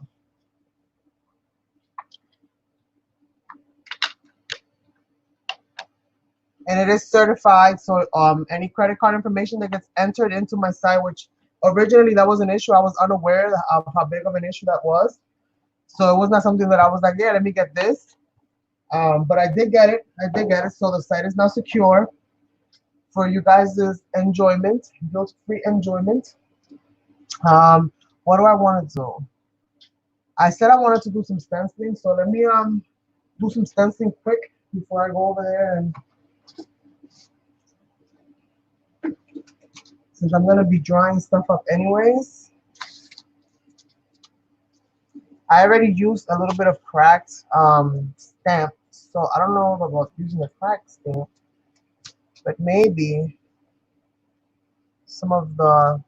And it is certified, so any credit card information that gets entered into my site, which originally that was an issue, I was unaware of how big of an issue that was. So it was not something that I was like, yeah, let me get this. But I did get it. So the site is now secure for you guys' enjoyment, guilt-free enjoyment. What do I want to do? I said I wanted to do some stenciling, so let me do some stenciling quick before I go over there. And since I'm gonna be drawing stuff up anyways, I already used a little bit of cracked stamp, so I don't know about using a cracked stamp, but maybe some of the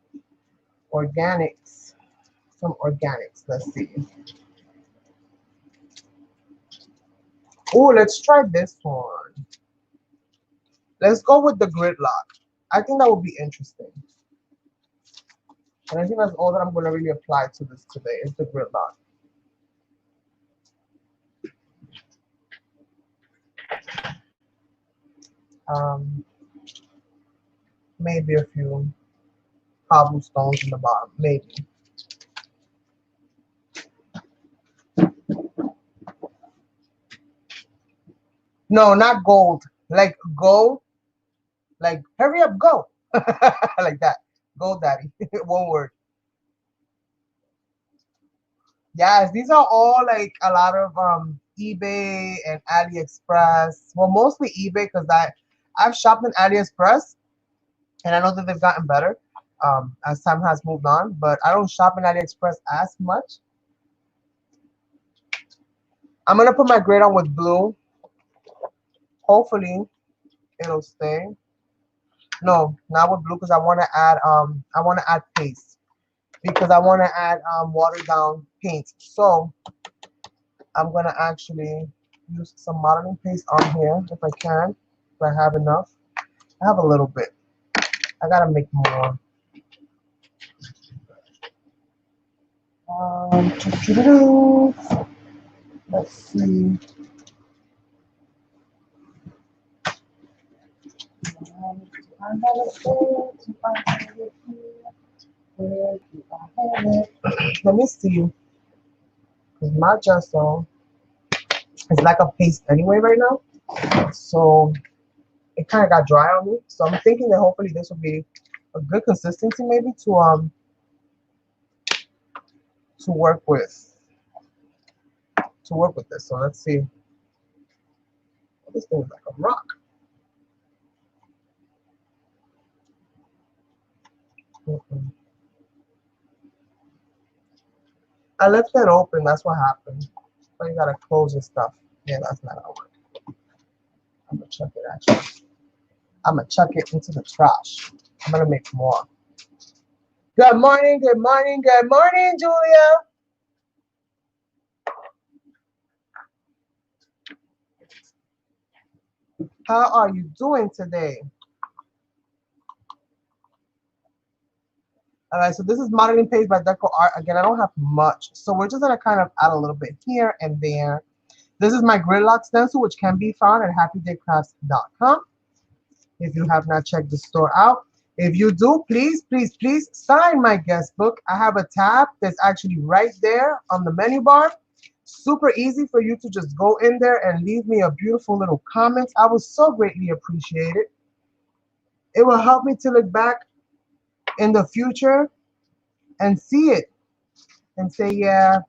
organics. Some organics. Let's see. Oh, let's try this one. Let's go with the gridlock. I think that would be interesting. And I think that's all that I'm going to really apply to this today is the gridlock. Maybe a few cobblestones in the bottom, maybe. No, not gold. Like go, like hurry up, go. Like that. Go, daddy. One word. Yes, these are all like a lot of eBay and AliExpress. Well, mostly eBay because I've shopped in AliExpress and I know that they've gotten better as time has moved on, but I don't shop in AliExpress as much. I'm gonna put my grid on with blue. Hopefully it'll stay. No, not with blue because I want to add paste because I want to add watered down paint. So I'm gonna actually use some modeling paste on here if I can, if I have enough. I have a little bit. I gotta make more. Let's see. Let me see. Because my gesso is like a paste anyway right now. So it kind of got dry on me. So I'm thinking that hopefully this will be a good consistency maybe to work with. To work with this. So let's see. This thing is like a rock. I left it open, that's what happened. But you gotta close your stuff. Yeah, that's not how it works. I'm gonna chuck it actually. I'm gonna chuck it into the trash. I'm gonna make more. Good morning, good morning, good morning, Julia. How are you doing today? All right, so this is modeling page by Deco Art. Again, I don't have much, so we're just gonna kind of add a little bit here and there. This is my gridlock stencil, which can be found at HappyDayCrafts.com. If you have not checked the store out, if you do, please, please, please sign my guest book. I have a tab that's actually right there on the menu bar. Super easy for you to just go in there and leave me a beautiful little comment. I would so greatly appreciate it. It will help me to look back in the future and see it and say, yeah,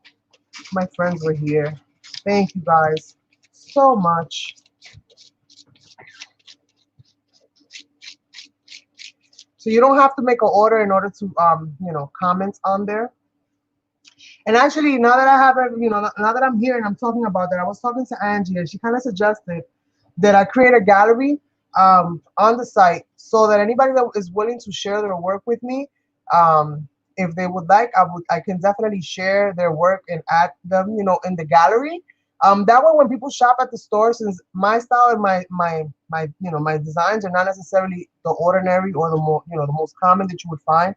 my friends were here. Thank you guys so much. So you don't have to make an order in order to comment on there. And actually, now that I have it, now that I'm here and I'm talking about that, I was talking to Angie and she kind of suggested that I create a gallery on the site so that anybody that is willing to share their work with me, if they would like, I can definitely share their work and add them, in the gallery. That way, when people shop at the store, since my style and my designs are not necessarily the ordinary or the most common that you would find.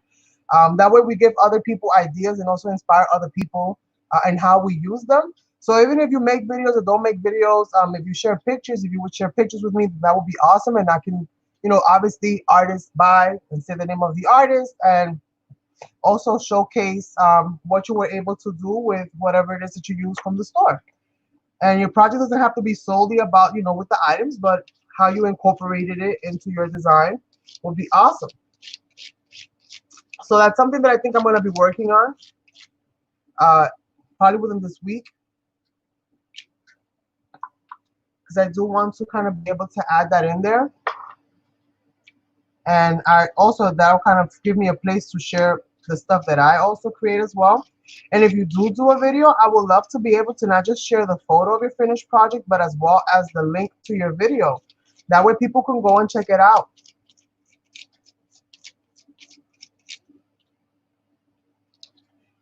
That way we give other people ideas and also inspire other people and how we use them. So even if you make videos or don't make videos, if you share pictures, if you would share pictures with me, that would be awesome. And I can, obviously artists buy and say the name of the artist and also showcase what you were able to do with whatever it is that you use from the store. And your project doesn't have to be solely about, with the items, but how you incorporated it into your design would be awesome. So that's something that I think I'm going to be working on probably within this week, because I do want to kind of be able to add that in there. And that'll kind of give me a place to share the stuff that I also create as well. And if you do a video, I would love to be able to not just share the photo of your finished project, but as well as the link to your video. That way people can go and check it out.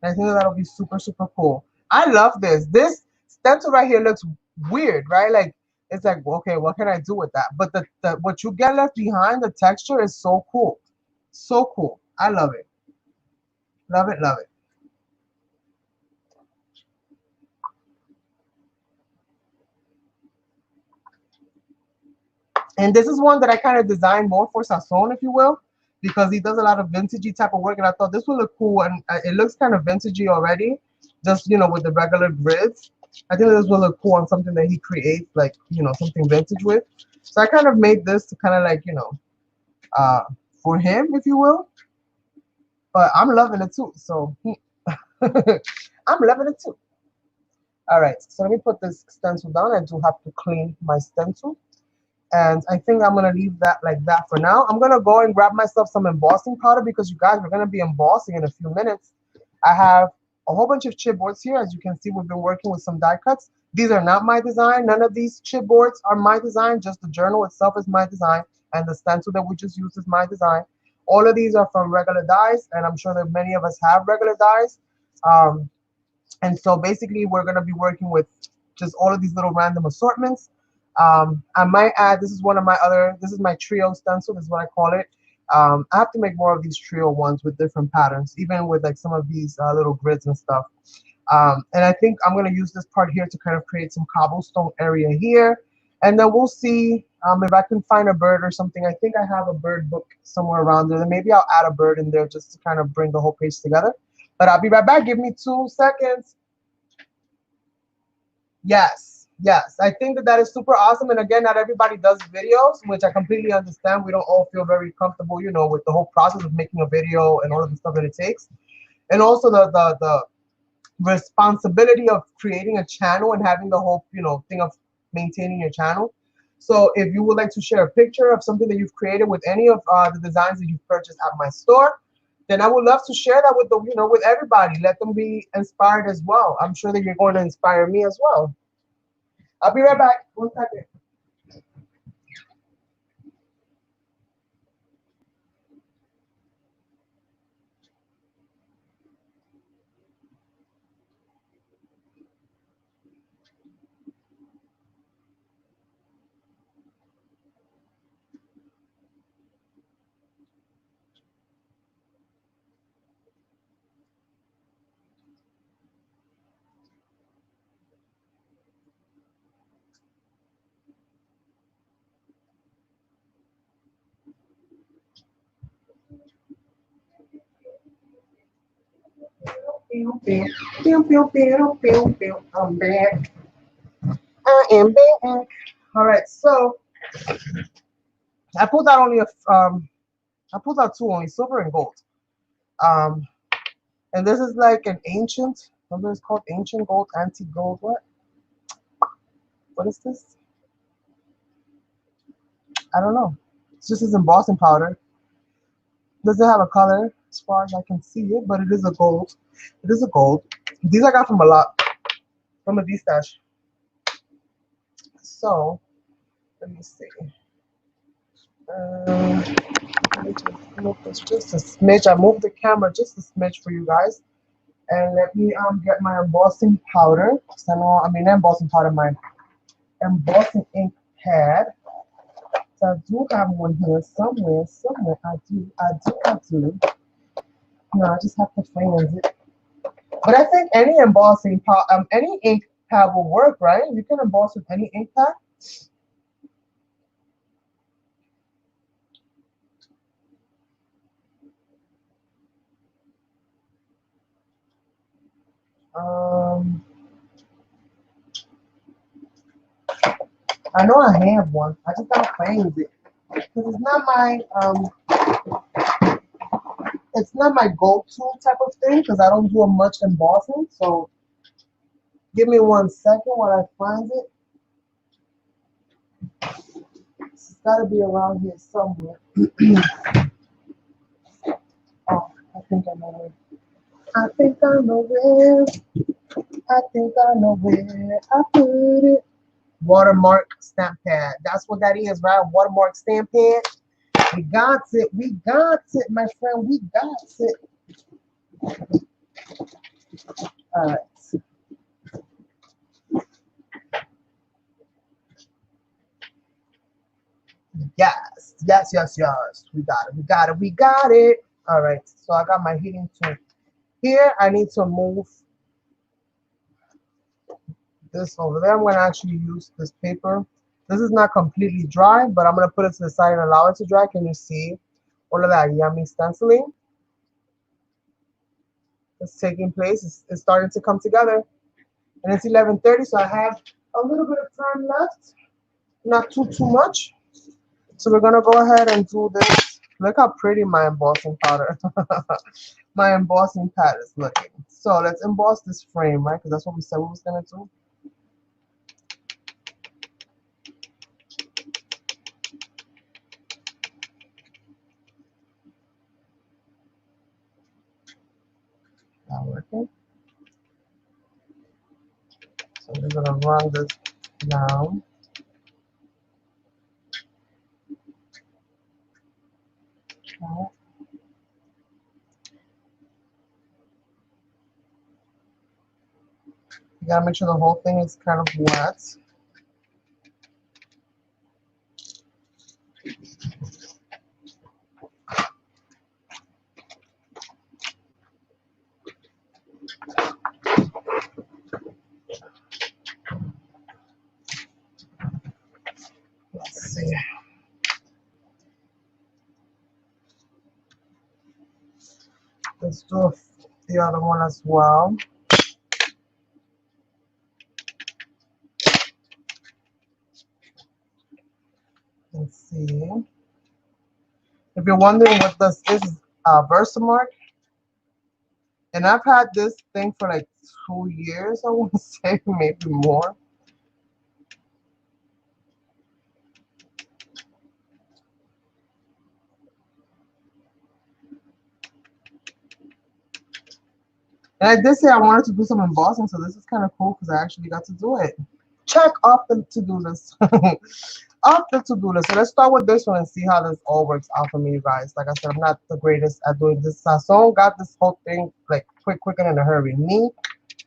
And I think that'll be super, super cool. I love this. This stencil right here looks weird, right? Like, it's like, okay, what can I do with that? But the what you get left behind, the texture is so cool. So cool. I love it. Love it, love it. And this is one that I kind of designed more for Sazon, if you will. because he does a lot of vintagey type of work, and I thought this would look cool, and it looks kind of vintagey already, just with the regular grids. I think this will look cool on something that he creates, like something vintage with. So I kind of made this to kind of like uh, for him, if you will. But I'm loving it too. So I'm loving it too. All right, so let me put this stencil down. I do have to clean my stencil. And I think I'm going to leave that like that for now. I'm going to go and grab myself some embossing powder because you guys, we're going to be embossing in a few minutes. I have a whole bunch of chipboards here. As you can see, we've been working with some die cuts. These are not my design. None of these chipboards are my design. Just the journal itself is my design. And the stencil that we just used is my design. All of these are from regular dies. And I'm sure that many of us have regular dies. And so basically, we're going to be working with just all of these little random assortments. I might add, this is my trio stencil, this is what I call it. I have to make more of these trio ones with different patterns, even with like some of these little grids and stuff. And I think I'm going to use this part here to kind of create some cobblestone area here. And then we'll see if I can find a bird or something. I think I have a bird book somewhere around there. Then maybe I'll add a bird in there just to kind of bring the whole page together. But I'll be right back. Give me 2 seconds. Yes, I think that is super awesome. And again, not everybody does videos, which I completely understand. We don't all feel very comfortable, with the whole process of making a video and all of the stuff that it takes. And also the responsibility of creating a channel and having the whole, thing of maintaining your channel. So if you would like to share a picture of something that you've created with any of the designs that you've purchased at my store, then I would love to share that with with everybody. Let them be inspired as well. I'm sure that you're going to inspire me as well. I'll be right back. 1 second. I'm back. I am back. All right, so I pulled out I pulled out 2 only, silver and gold. Um, and this is like an ancient, what is it called? Ancient gold, antique gold. What is this? I don't know. It's just this embossing powder. Doesn't have a color as far as I can see it, but it is a gold. It is a gold. These I got from from a D-stash. So let me see. Let me just move this just a smidge. I moved the camera just a smidge for you guys. And let me get my embossing powder. Embossing powder, my embossing ink pad. So I do have one here somewhere. I do. No, I just have to find it. But I think any any ink pad will work, right? You can emboss with any ink pad. I know I have one. I just gotta find it because it's not my go-to type of thing because I don't do much embossing. So give me 1 second while I find it. It's gotta be around here somewhere. Oh, I think I know where. I think I know where. I think I know where I put it. Watermark stamp pad. That's what that is, right? Watermark stamp pad. We got it. We got it, my friend. We got it. All right. Yes. We got it. All right. So I got my heating tool here. I need to move this over there. I'm going to actually use this paper. This is not completely dry, but I'm going to put it to the side and allow it to dry. Can you see all of that yummy stenciling that's taking place. It's starting to come together. And it's 11:30, so I have a little bit of time left. Not too much. So we're gonna go ahead and do this. Look how pretty my embossing powder, my embossing pad is looking. So let's emboss this frame, right? Because that's what we said we was gonna do. Not working. So we're gonna run this down. Okay. You gotta make sure the whole thing is kind of wet. Let's see. Let's do the other one as well. Let's see. If you're wondering what this is, Versamark. And I've had this thing for like 2 years, I want to say, maybe more. And I did say I wanted to do some embossing, so this is kind of cool because I actually got to do it. Check off the to-do list. Off the to-do list. So let's start with this one and see how this all works out for me, you guys. Like I said, I'm not the greatest at doing this. Sasson got this whole thing like quick and in a hurry. Me,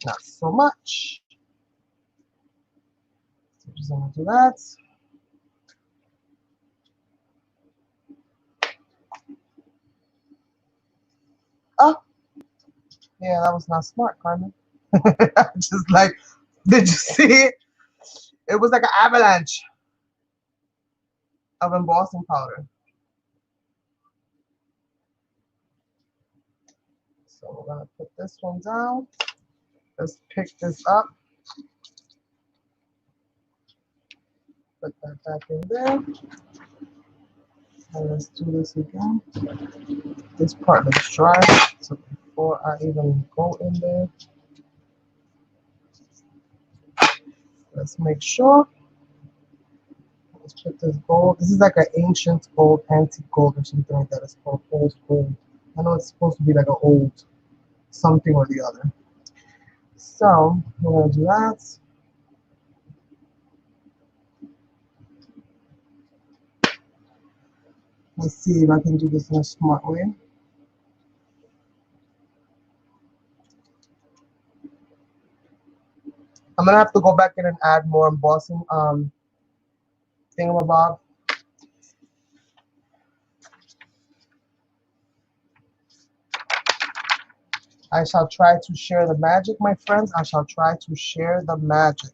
not so much. So I'm just gonna do that. Oh, yeah, that was not smart, Carmen. Just like, did you see it? It was like an avalanche of embossing powder. So we're gonna put this one down. Let's pick this up. Put that back in there. And let's do this again. This part looks dry. So before I even go in there, let's make sure. Let's put this gold. This is like an ancient gold, antique gold or something like that. It's called old gold. I know it's supposed to be like an old something or the other. So we're gonna do that. Let's see if I can do this in a smart way. I'm gonna have to go back in and add more embossing thingamabob. I shall try to share the magic, my friends. I shall try to share the magic.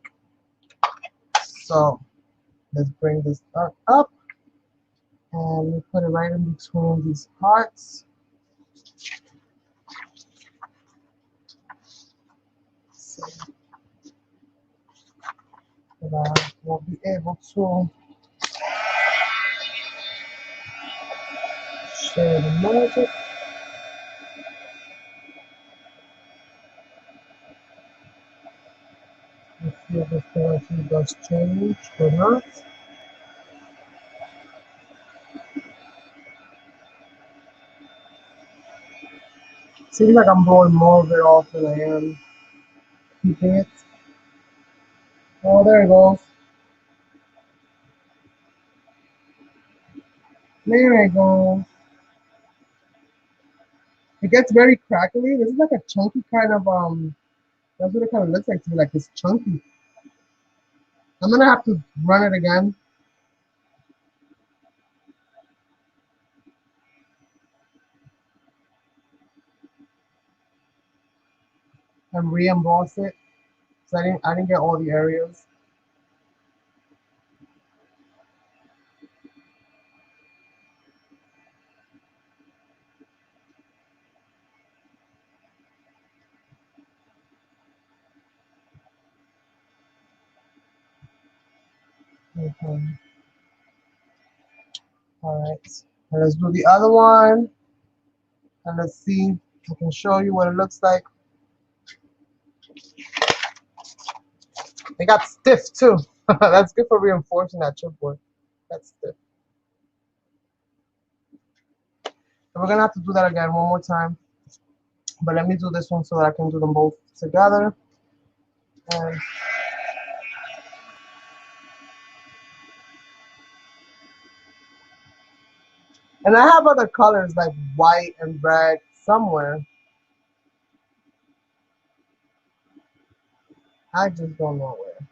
So let's bring this up and we put it right in between these parts. So that I will be able to share the magic. Let's see if this thing actually does change or not. Seems like I'm blowing more of it off than I am keeping it. Oh, there it goes. There it goes. It gets very crackly. This is like a chunky kind of that's what it kind of looks like to me, like it's chunky. I'm gonna have to run it again. And re-emboss it. So I didn't get all the areas. Mhm. All right, and let's do the other one, and let's see. I can show you what it looks like. It got stiff too. That's good for reinforcing that chipboard. That's stiff. And we're gonna have to do that again one more time. But let me do this one so that I can do them both together. And I have other colors like white and red somewhere. I just don't know where.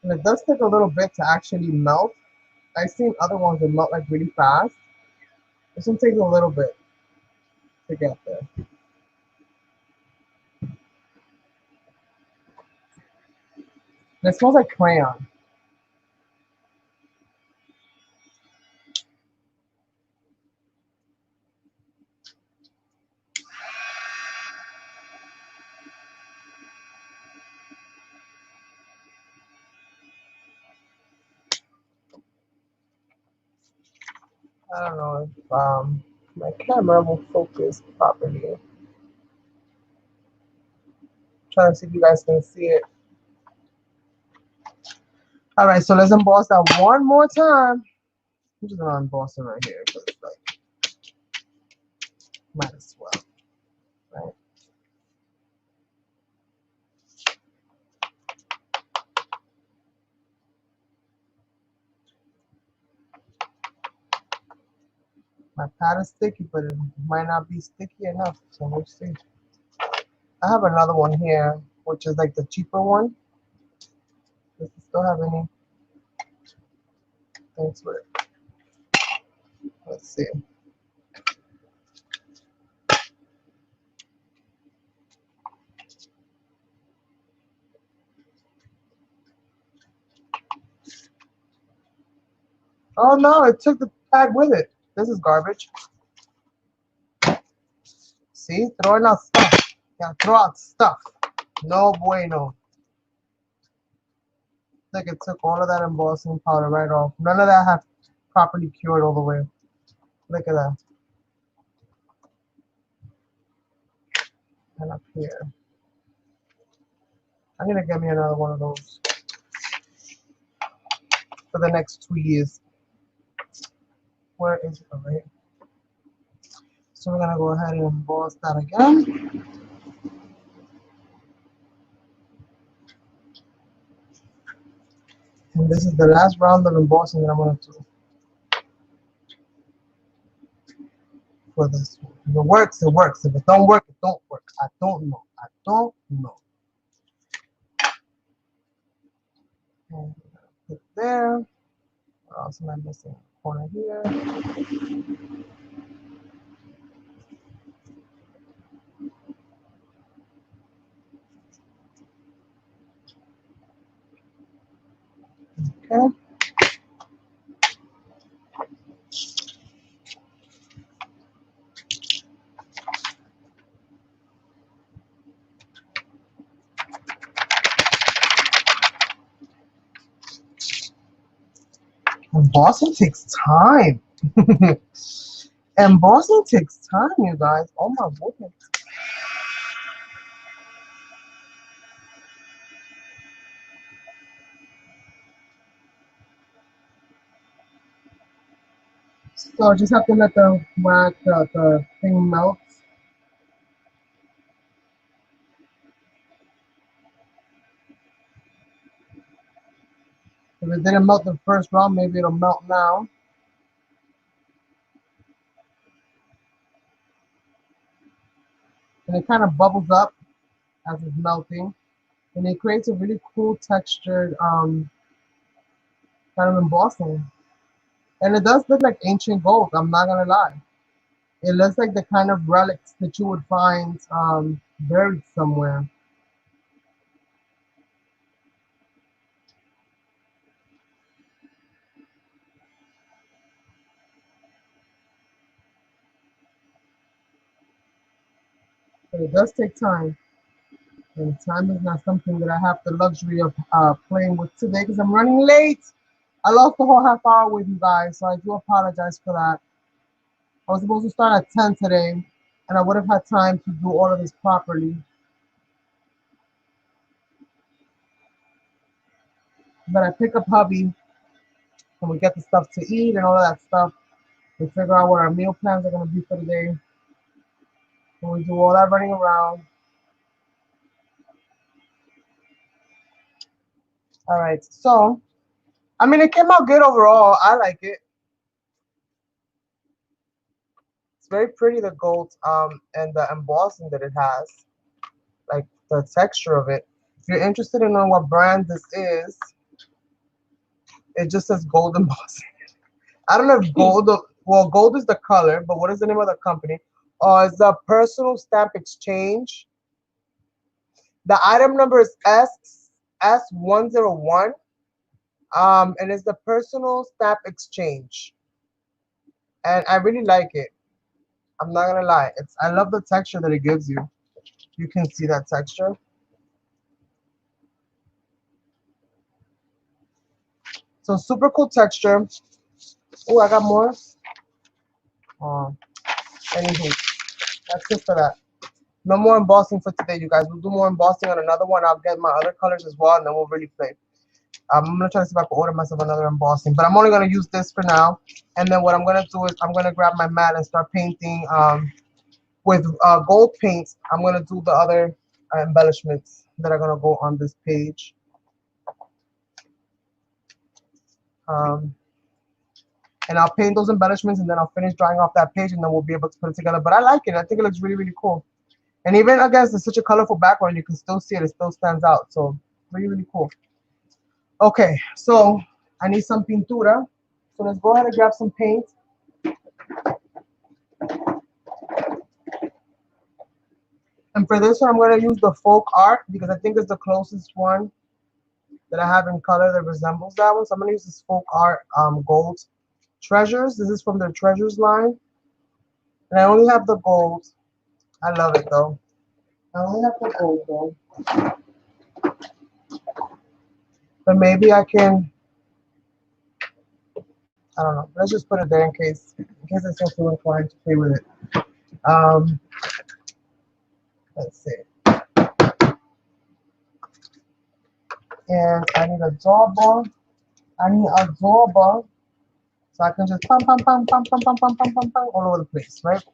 And it does take a little bit to actually melt. I've seen other ones that melt like really fast. This one takes a little bit to get there. And it smells like crayon. I don't know if my camera will focus properly. Trying to see if you guys can see it. All right, so let's emboss that one more time. I'm just gonna emboss it right here because it's like might as well, right? My pad is sticky, but it might not be sticky enough, so we'll see. I have another one here, which is like the cheaper one. Does it still have any things with it? Let's see. Oh no, it took the pad with it. This is garbage. See, throwing out stuff. Yeah, throw out stuff. No bueno. Like it took all of that embossing powder right off. None of that have properly cured all the way. Look at that. And up here. I'm gonna get me another one of those for the next 2 years. Where is it over here? So we're gonna go ahead and emboss that again. And this is the last round of embossing that I'm gonna do for this one. If it works, it works. If it don't work, it don't work. I don't know. I don't know. And put it there. What else am I missing? Corner here. Okay. Embossing takes time. Embossing takes time, you guys. Oh my goodness. So just have to let the wax, the thing melt. If it didn't melt the first round, maybe it'll melt now. And it kind of bubbles up as it's melting. And it creates a really cool textured kind of embossing. And it does look like ancient gold, I'm not gonna lie. It looks like the kind of relics that you would find buried somewhere. but it does take time. And time is not something that I have the luxury of playing with today because I'm running late. I lost the whole half hour with you guys, so I do apologize for that. I was supposed to start at 10 today, and I would have had time to do all of this properly. But I pick up hubby, and we get the stuff to eat and all of that stuff. We figure out what our meal plans are going to be for the day. And we do all that running around. All right, so, I mean, it came out good overall. I like it. It's very pretty, the gold and the embossing that it has, like the texture of it. If you're interested in knowing what brand this is, it just says gold embossing. I don't know if gold, well, gold is the color, but what is the name of the company? It's the Personal Stamp Exchange. The item number is S101, and it's the Personal Stamp Exchange. And I really like it. I'm not gonna lie. I love the texture that it gives you. You can see that texture. So super cool texture. Oh, I got more. Anywho, that's it for that. No more embossing for today, you guys. We'll do more embossing on another one. I'll get my other colors as well, and then we'll really play. I'm gonna try to see if I can order myself another embossing, but I'm only gonna use this for now. And then what I'm gonna do is I'm gonna grab my mat and start painting with gold paints. I'm gonna do the other embellishments that are gonna go on this page. And I'll paint those embellishments, and then I'll finish drawing off that page, and then we'll be able to put it together. But I like it. I think it looks really, really cool. And even against such a colorful background, you can still see it. It still stands out. So really, really cool. Okay, so I need some pintura. So let's go ahead and grab some paint. And for this one, I'm going to use the Folk Art because I think it's the closest one that I have in color that resembles that one. So I'm going to use this Folk Art Gold Treasures. This is from their Treasures line. And I only have the gold. I love it though. I only have the gold though. But maybe I can, I don't know. Let's just put it there in case I still feel inclined to play with it. Let's see. And I need a drawbar. So I can just pum all over the place, right?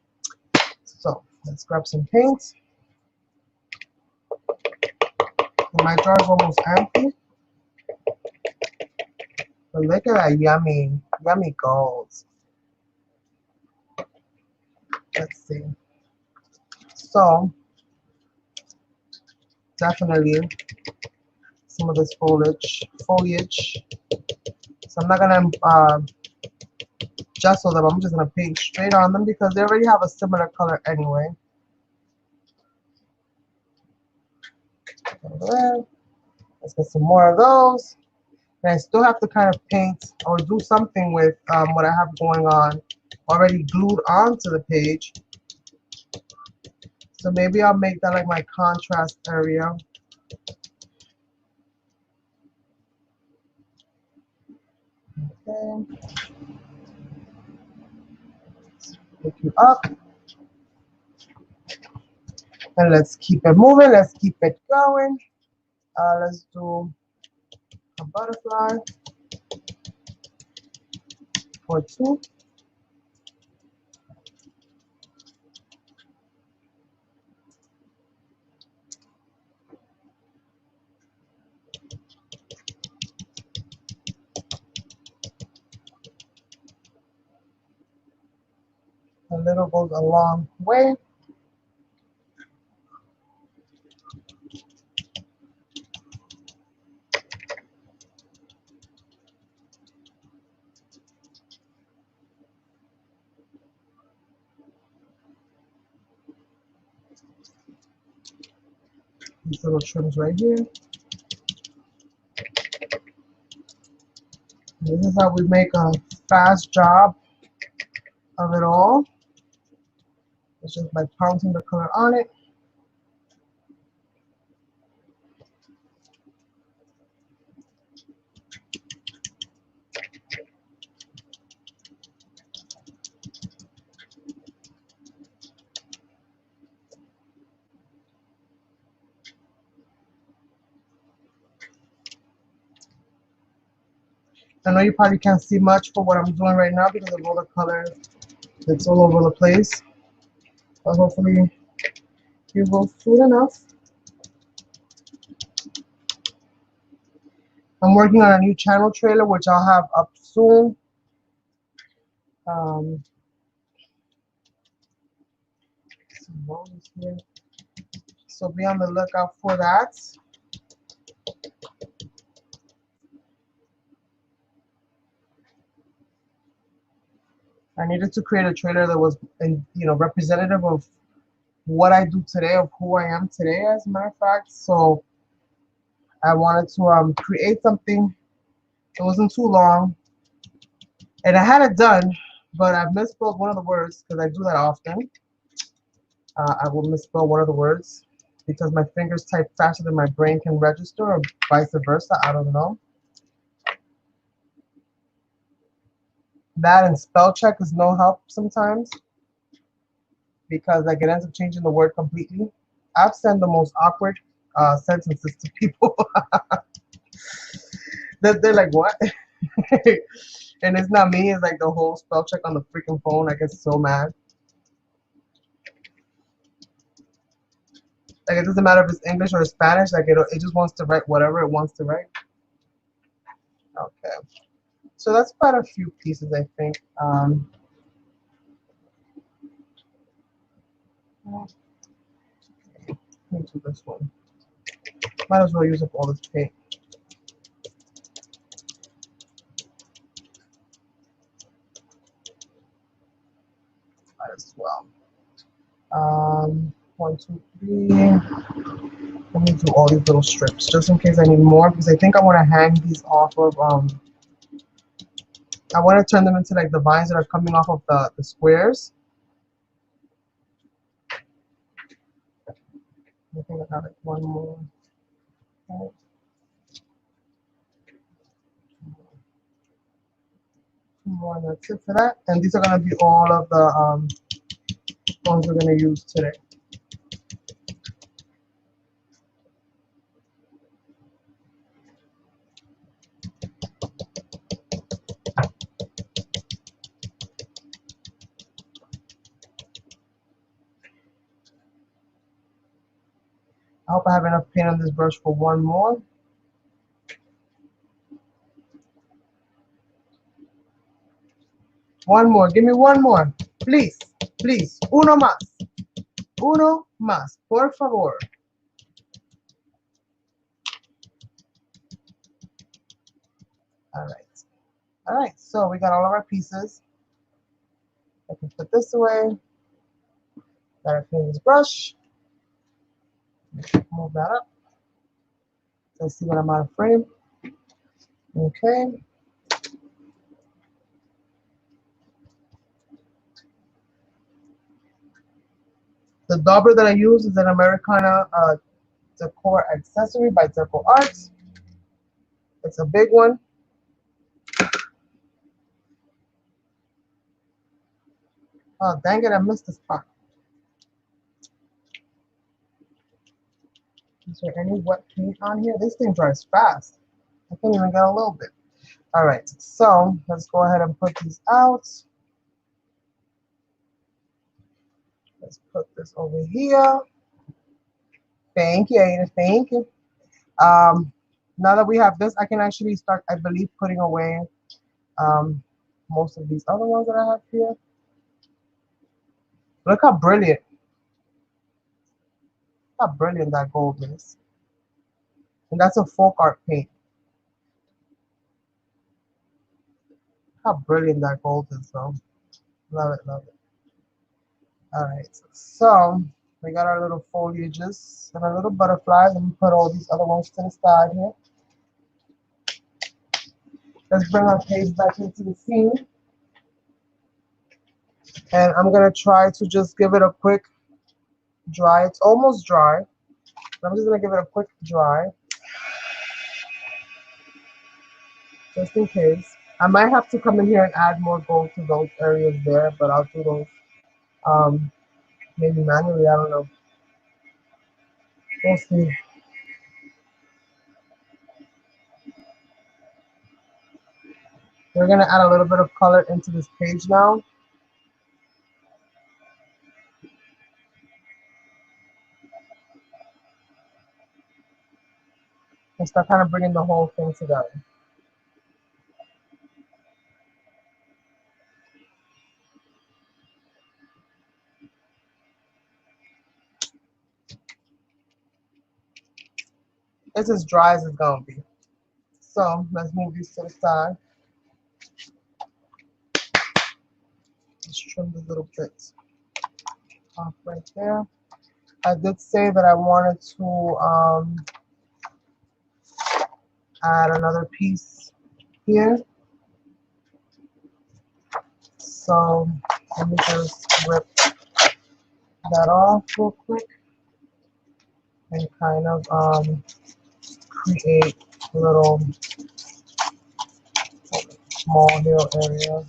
So let's grab some paint. And my jar is almost empty. But look at that yummy, yummy gold. Let's see. So definitely some of this foliage. So I'm not gonna gesso them. I'm just gonna paint straight on them because they already have a similar color anyway. Let's get some more of those. And I still have to kind of paint or do something with what I have going on already glued onto the page. So maybe I'll make that like my contrast area. Okay. Pick you up. And let's keep it moving. Let's keep it going. Let's do a butterfly for 2. A little goes a long way. These little trims right here. And this is how we make a fast job of it all. It's just by pouncing the color on it. know you probably can't see much for what I'm doing right now because of all the color that's all over the place. But hopefully you will soon enough. I'm working on a new channel trailer, which I'll have up soon. So be on the lookout for that. I needed to create a trailer that was, representative of what I do today, of who I am today, as a matter of fact. So I wanted to create something that wasn't too long, and I had it done, but I misspelled one of the words because I do that often. I will misspell one of the words because my fingers type faster than my brain can register, or vice versa. I don't know. That and spell check is no help sometimes because like it ends up changing the word completely. I've sent the most awkward sentences to people that they're like, what? And it's not me, it's like the whole spell check on the freaking phone. I get so mad. Like it doesn't matter if it's English or Spanish, like it just wants to write whatever it wants to write. Okay. So that's quite a few pieces, I think. Into this one. Might as well use up all this paint. Might as well. 1, 2, 3. Let me do all these little strips just in case I need more because I think I want to hang these off of I want to turn them into like the vines that are coming off of the squares. I think I have like one more. Okay. Two more, and that's it for that. And these are going to be all of the ones we're going to use today. I hope I have enough paint on this brush for one more. One more. Give me one more. Please. Please. Uno más. Uno más. Por favor. All right. All right. So we got all of our pieces. I can put this away. Gotta clean this brush. Move that up. Let's see what I'm out of frame. Okay. The dauber that I use is an Americana decor accessory by Decoupage Art. It's a big one. Oh, dang it, I missed this part. Is there any wet paint on here? This thing dries fast. I can't even get a little bit. All right, so let's go ahead and put these out. Let's put this over here. Thank you, Ada. Thank you. Now that we have this, I can actually start, I believe, putting away most of these other ones that I have here. Look how brilliant that gold is. And that's a folk art paint. How brilliant that gold is, though. Love it, love it. All right, so we got our little foliages and our little butterflies. Let me put all these other ones to the side here. Let's bring our page back into the scene. And I'm gonna try to just give it a quick dry. It's almost dry. I'm just gonna give it a quick dry. Just in case. I might have to come in here and add more gold to those areas there, but I'll do those maybe manually, I don't know. We'll see. We're gonna add a little bit of color into this page now. And start kind of bringing the whole thing together. It's as dry as it's gonna be. So let's move these to the side. Let's trim the little bits off right there. I did say that I wanted to add another piece here. So let me just rip that off real quick and kind of create a little small hill area.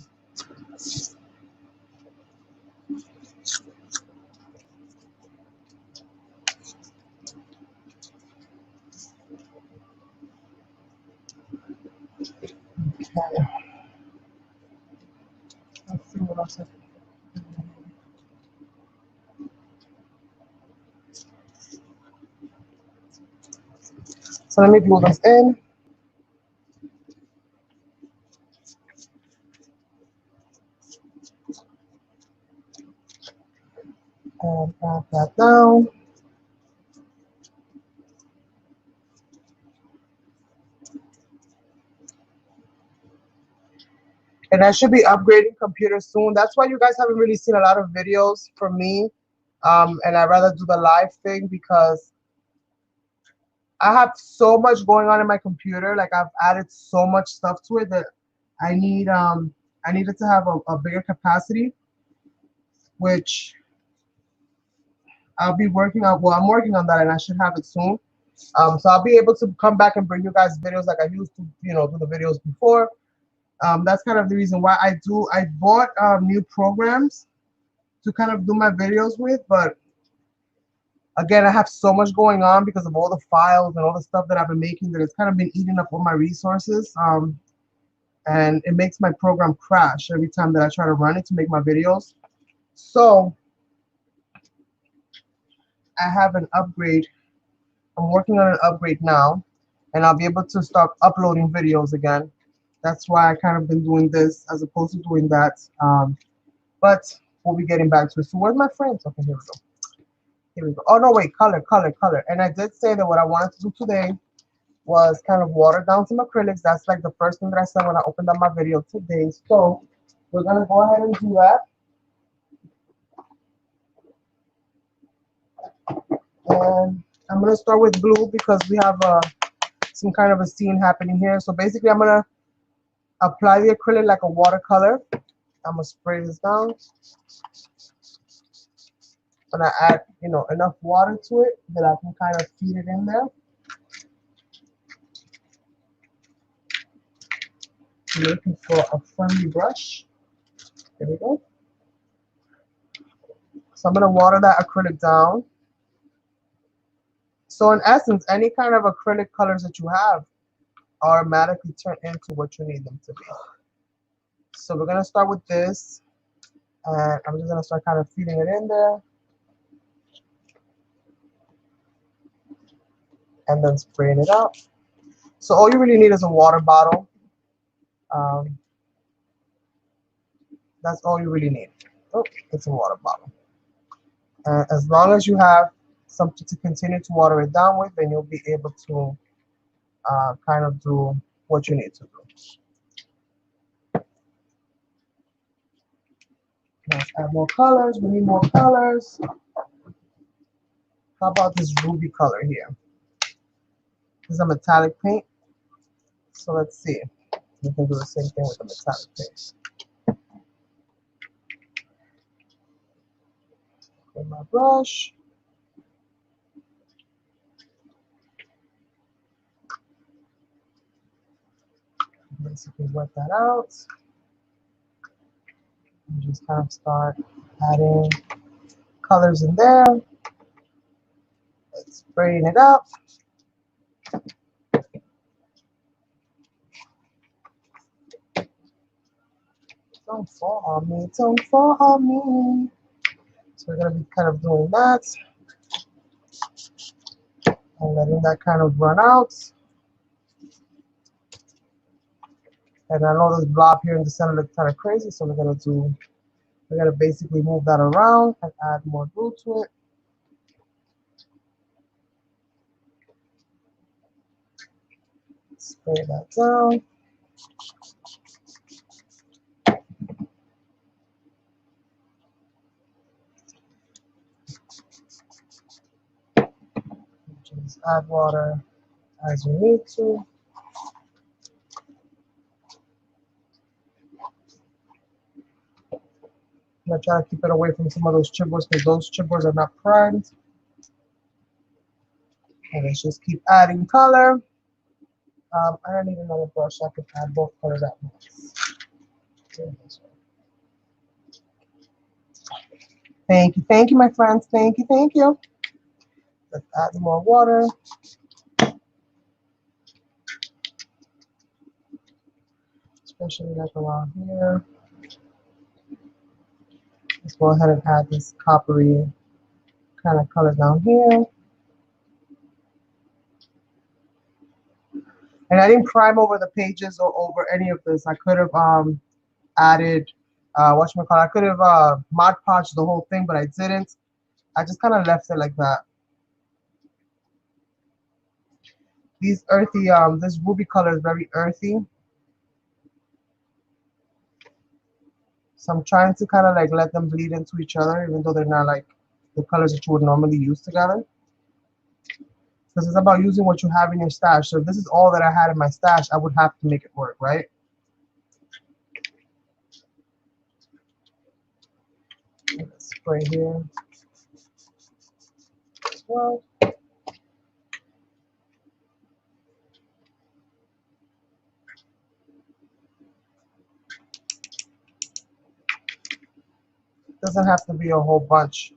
Okay. Let's see what else I can do. So let me glue this in. And add that down. And I should be upgrading computers soon. That's why you guys haven't really seen a lot of videos from me. And I'd rather do the live thing because I have so much going on in my computer. Like I've added so much stuff to it that I need I needed to have a bigger capacity, which I'll be working on. Well, I'm working on that and I should have it soon. So I'll be able to come back and bring you guys videos like I used to, you know, do the videos before. That's kind of the reason why I bought new programs to kind of do my videos with, but again, I have so much going on because of all the files and all the stuff that I've been making that it's kind of been eating up all my resources. And it makes my program crash every time that I try to run it to make my videos. So I have an upgrade. I'm working on an upgrade now, and I'll be able to start uploading videos again. That's why I kind of been doing this as opposed to doing that. But we'll be getting back to it. So where's my frames? Okay, here we go. Here we go. Oh no, wait, color. And I did say that what I wanted to do today was kind of water down some acrylics. That's like the first thing that I said when I opened up my video today. So we're gonna go ahead and do that. And I'm gonna start with blue because we have some kind of a scene happening here. So basically I'm gonna apply the acrylic like a watercolor. I'm gonna spray this down. And I add, you know, enough water to it that I can kind of feed it in there. I'm looking for a friendly brush. There we go. So I'm gonna water that acrylic down. So in essence, any kind of acrylic colors that you have automatically turn into what you need them to be. So we're gonna start with this, and I'm just gonna start kind of feeding it in there, and then spraying it out. So all you really need is a water bottle. That's all you really need. Oh, it's a water bottle. And as long as you have something to continue to water it down with, then you'll be able to kind of do what you need to do. Let's add more colors. We need more colors. How about this ruby color here? This is a metallic paint. So let's see. We can do the same thing with the metallic paint. With my brush. Basically wet that out. And just kind of start adding colors in there. Let's spraying it up. Don't fall on me, don't fall on me. So we're gonna be kind of doing that and letting that kind of run out. And I know this blob here in the center looks kind of crazy, so we're gonna basically move that around and add more glue to it. Spray that down. Just add water as you need to. I'm gonna try to keep it away from some of those chipboards because those chipboards are not primed. And let's just keep adding color. I don't need another brush. I can add both colors at once. Thank you, my friends. Thank you. Let's add more water. Especially like around here. Let's go ahead and add this coppery kind of color down here. And I didn't prime over the pages or over any of this. I could have added, whatchamacallit, I could have Mod Podged the whole thing, but I didn't. I just kind of left it like that. These earthy, this ruby color is very earthy. So I'm trying to kind of like let them bleed into each other, even though they're not like the colors that you would normally use together. Because it's about using what you have in your stash. So if this is all that I had in my stash, I would have to make it work, right? Let's spray here as well. Doesn't have to be a whole bunch.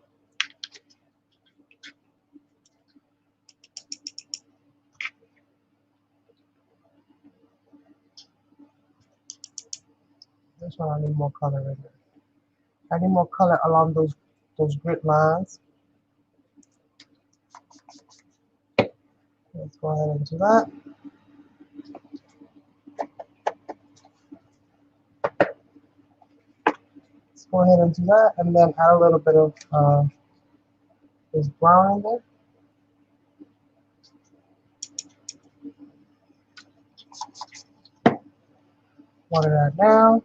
This one I need more color in there. I need more color along those grid lines. Let's go ahead and do that. Let's go ahead and do that, and then add a little bit of this brown in there. Water that down.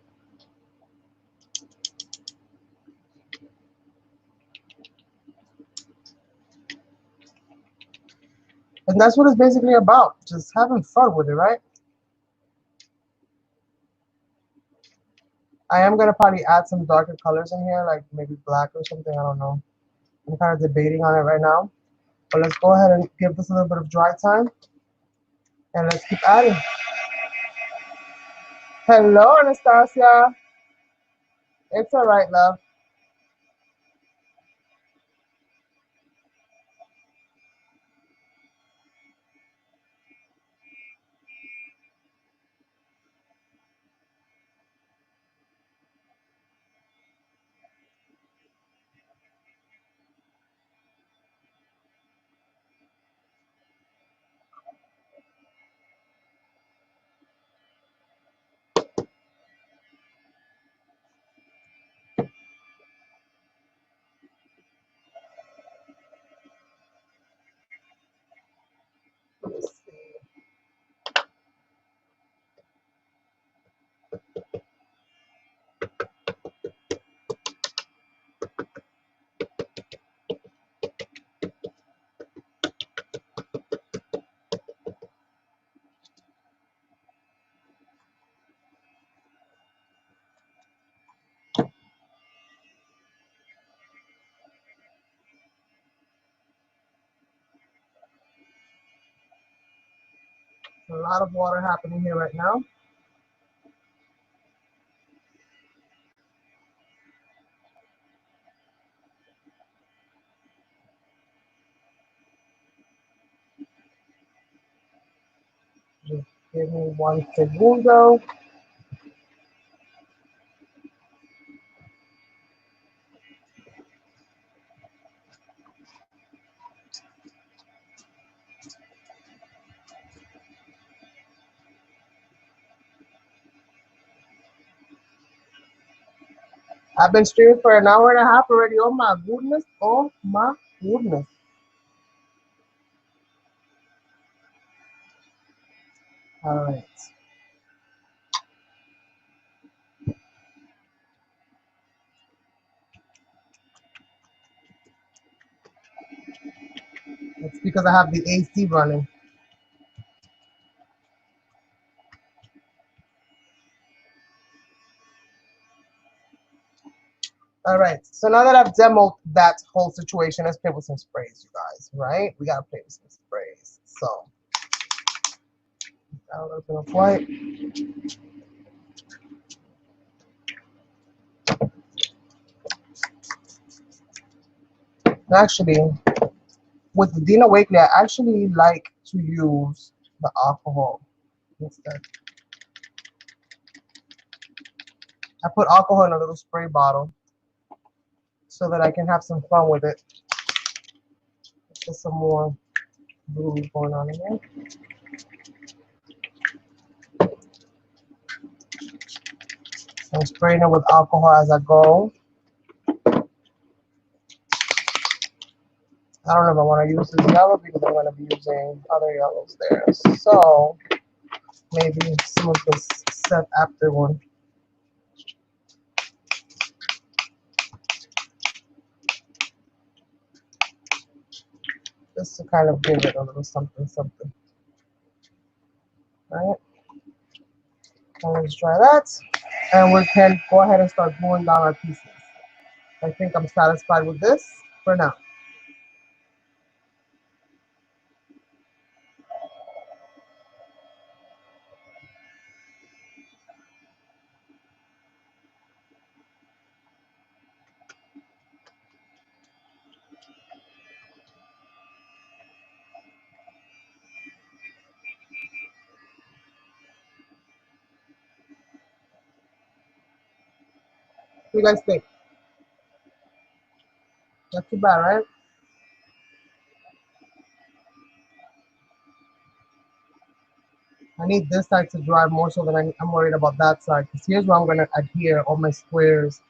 And that's what it's basically about, just having fun with it, right? I am going to probably add some darker colors in here, like maybe black or something, I don't know. I'm kind of debating on it right now. But let's go ahead and give this a little bit of dry time. And let's keep adding. Hello, Anastasia. It's all right, love. Let's see. A lot of water happening here right now. Just give me 1 segundo. I've been streaming for an hour and a half already. Oh my goodness. Oh my goodness. All right. It's because I have the AC running. All right. So now that I've demoed that whole situation, let's play with some sprays, you guys. Right? We gotta play with some sprays. So a little bit of white. Actually, with the Dina Wakley, I actually like to use the alcohol instead. I put alcohol in a little spray bottle so that I can have some fun with it. Just some more blue going on in there. So I'm spraying it with alcohol as I go. I don't know if I want to use this yellow because I'm going to be using other yellows there. So maybe some of this set after one. Just to kind of give it a little something, something. All right. So let's try that. And we can go ahead and start gluing down our pieces. I think I'm satisfied with this for now. What do you guys think? Not too bad, right? I need this side to dry more so that I'm worried about that side. Because here's where I'm going to adhere all my squares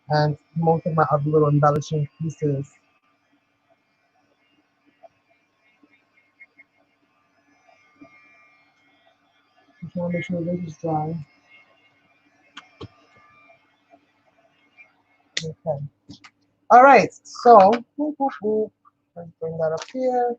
and most of my other little embellishing pieces. I'm trying to make sure this is dry. Okay. All right. So, let's bring that up here.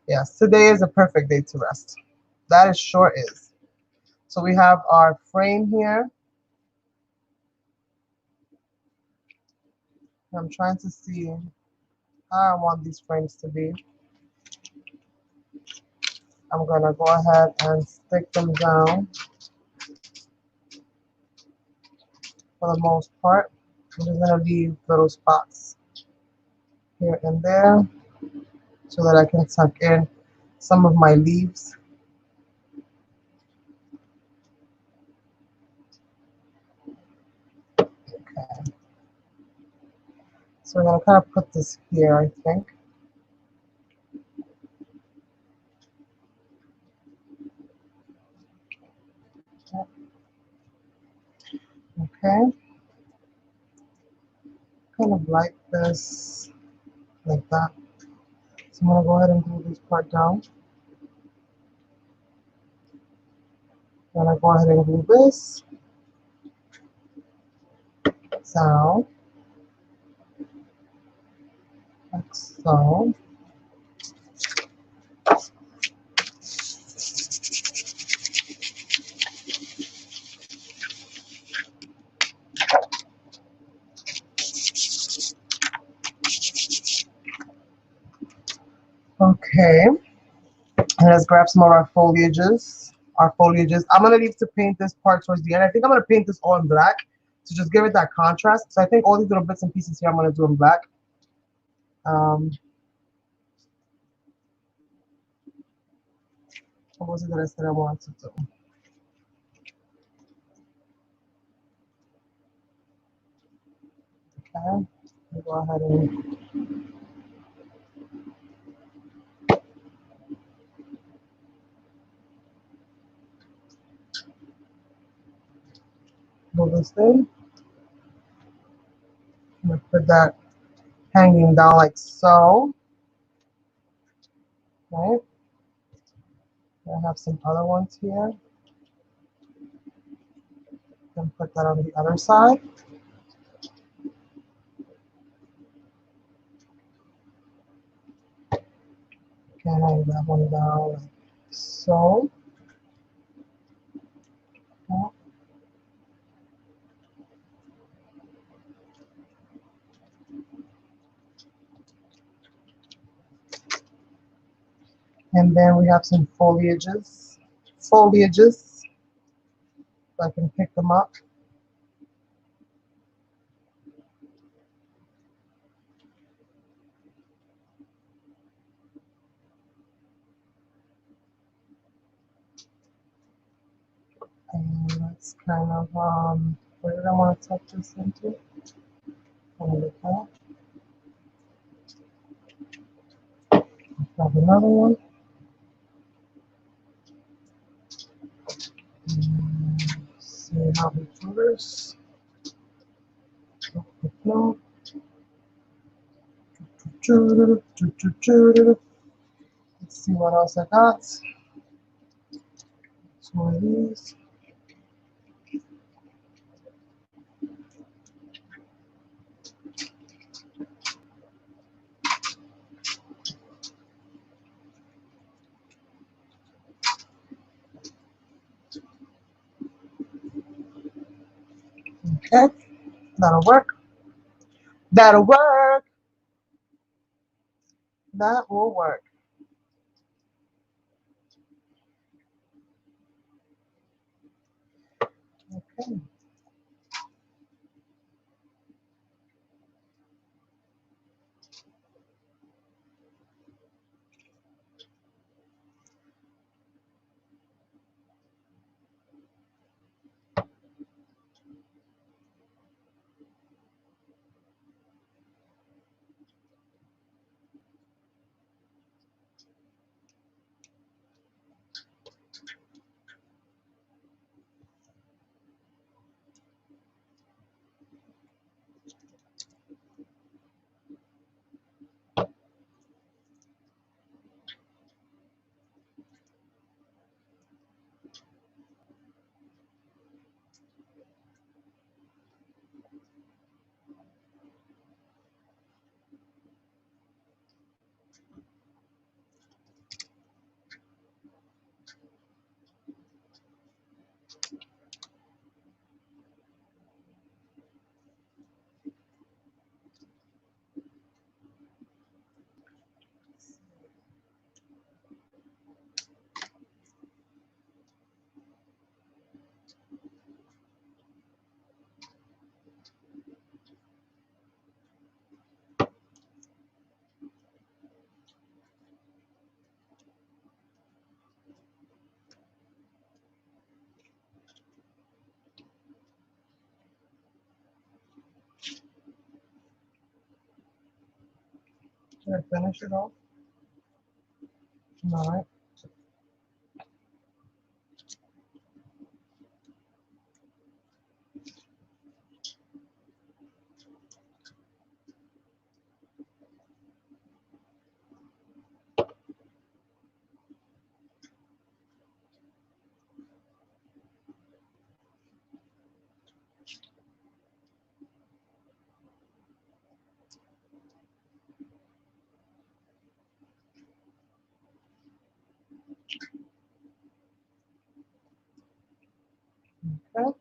Yes, today is a perfect day to rest. That is sure is. So we have our frame here. I'm trying to see how I want these frames to be. I'm gonna go ahead and stick them down for the most part. I'm just gonna leave little spots here and there so that I can tuck in some of my leaves. Okay. So I'm gonna kind of put this here, I think. Okay. Kind of like this, like that. So I'm gonna go ahead and glue this part down. Then I go ahead and glue this down, like so. Okay. And let's grab some of our foliages. I'm gonna leave to paint this part towards the end. I think I'm gonna paint this all in black to just give it that contrast. So I think all these little bits and pieces here I'm gonna do in black. What was it that I said I wanted to do? Okay. I'll go ahead and this thing. I'm gonna put that hanging down like so. Right. I have some other ones here. And put that on the other side. Can hang that one down like so. Yeah. And then we have some foliages. Foliages. So I can pick them up. And that's kind of where did I want to tuck this into? Grab another one. See how we do this. No. Let's see what else I got. Some of these. Okay, that'll work. That'll work. That will work. Okay. Did I finish it off? All right. Okay.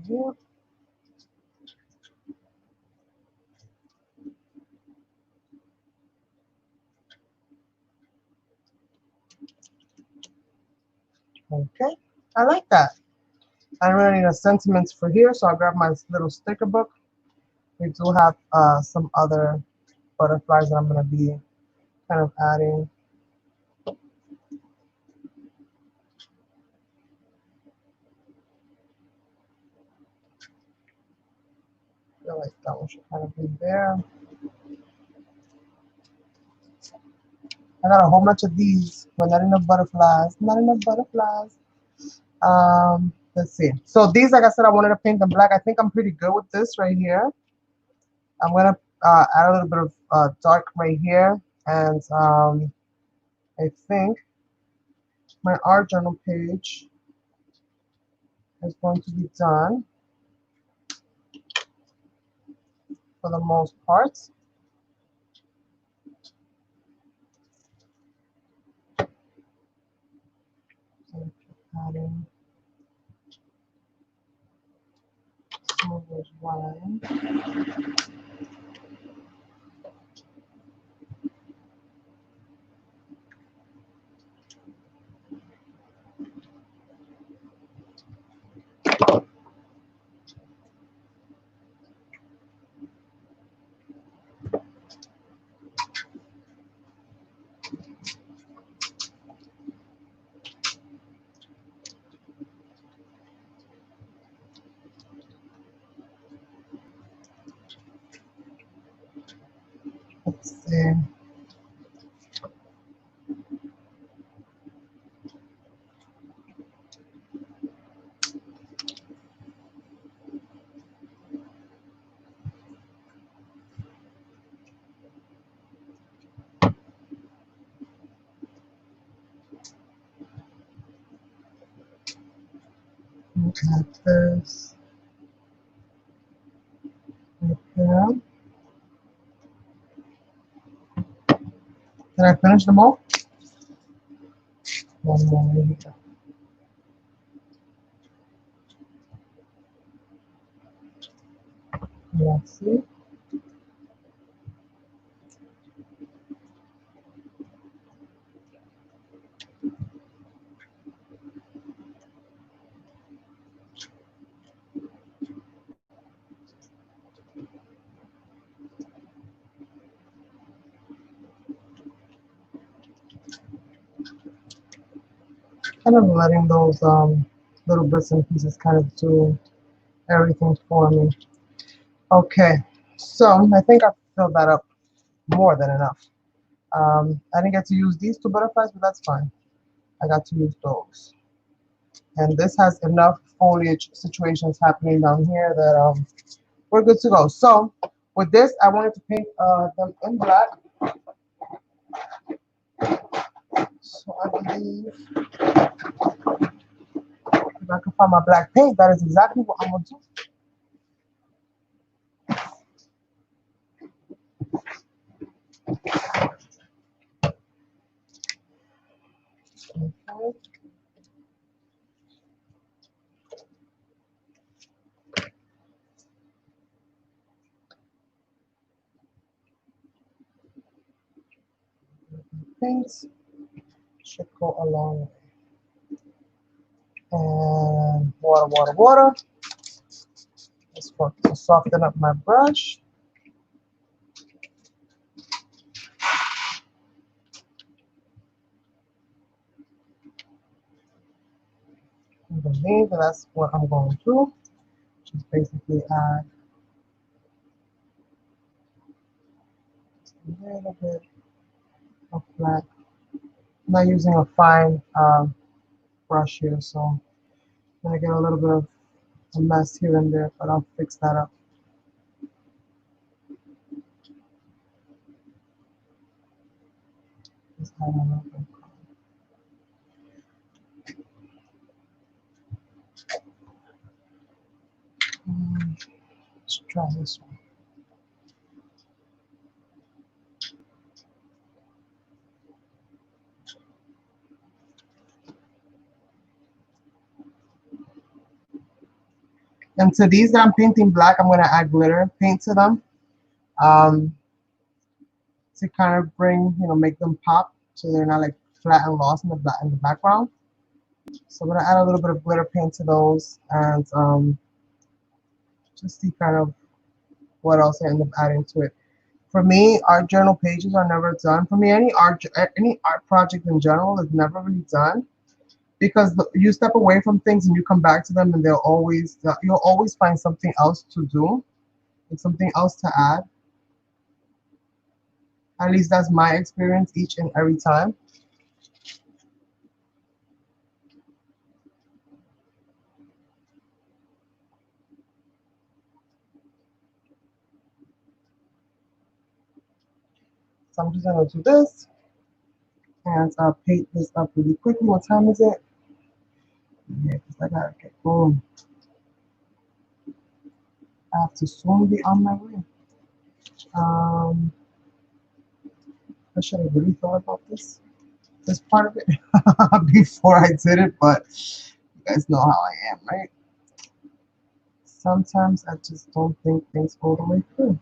Here. Okay. I like that. I don't really need a sentiments for here, so I'll grab my little sticker book. We do have some other butterflies that I'm going to be kind of adding. I feel like that one should kind of be there. I got a whole bunch of these, but not enough butterflies. Not enough butterflies. Let's see. So these, like I said, I wanted to paint them black. I think I'm pretty good with this right here. I'm gonna add a little bit of dark right here, and I think my art journal page is going to be done for the most part. So adding some of those lines. Let's see. Look at this. Right there. Did I finish them all? One more right here. Let's see. Kind of letting those little bits and pieces kind of do everything for me. Okay, so I think I filled that up more than enough. I didn't get to use these two butterflies, but that's fine. I got to use those. And this has enough foliage situations happening down here that we're good to go. So with this, I wanted to paint them in black. So I believe if I can find my black paint, that is exactly what I'm going to do. Okay. Paints should go a long way. And water, water, water. Just for to soften up my brush. I believe that's what I'm going to do. Just basically add a little bit of black. I'm not using a fine brush here, so I'm going to get a little bit of a mess here and there, but I'll fix that up. Just add a little bit. Let's try this one. And to these that I'm painting black, I'm going to add glitter paint to them to kind of bring, make them pop so they're not like flat and lost in the background. So I'm going to add a little bit of glitter paint to those and just see kind of what else I end up adding to it. For me, art journal pages are never done. For me, any art project in general is never really done because you step away from things and you come back to them and you'll always find something else to do and something else to add. At least that's my experience each and every time. So I'm just gonna do this and paint this up really quickly. What time is it? Yeah, because I gotta get going. I have to soon be on my way. Um, I should have really thought about this part of it before I did it, but you guys know how I am, right? Sometimes I just don't think things go the way through.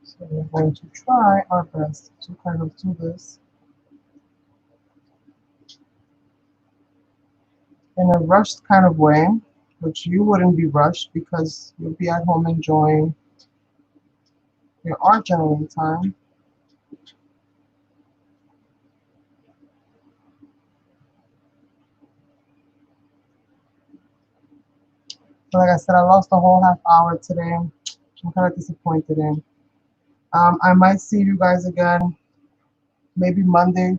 So we're going to try our best to kind of do this in a rushed kind of way, which you wouldn't be rushed because you'll be at home enjoying your art journaling time. So like I said, I lost a whole half hour today. I'm kind of disappointed in. I might see you guys again, maybe Monday.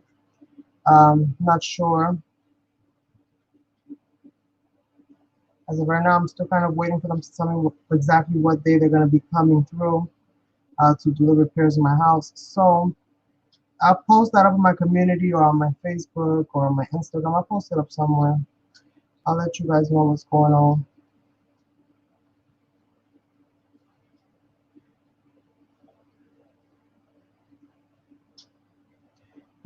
Not sure. As of right now, I'm still kind of waiting for them to tell me exactly what day they're going to be coming through to do the repairs in my house. So I'll post that up in my community or on my Facebook or on my Instagram. I'll post it up somewhere. I'll let you guys know what's going on.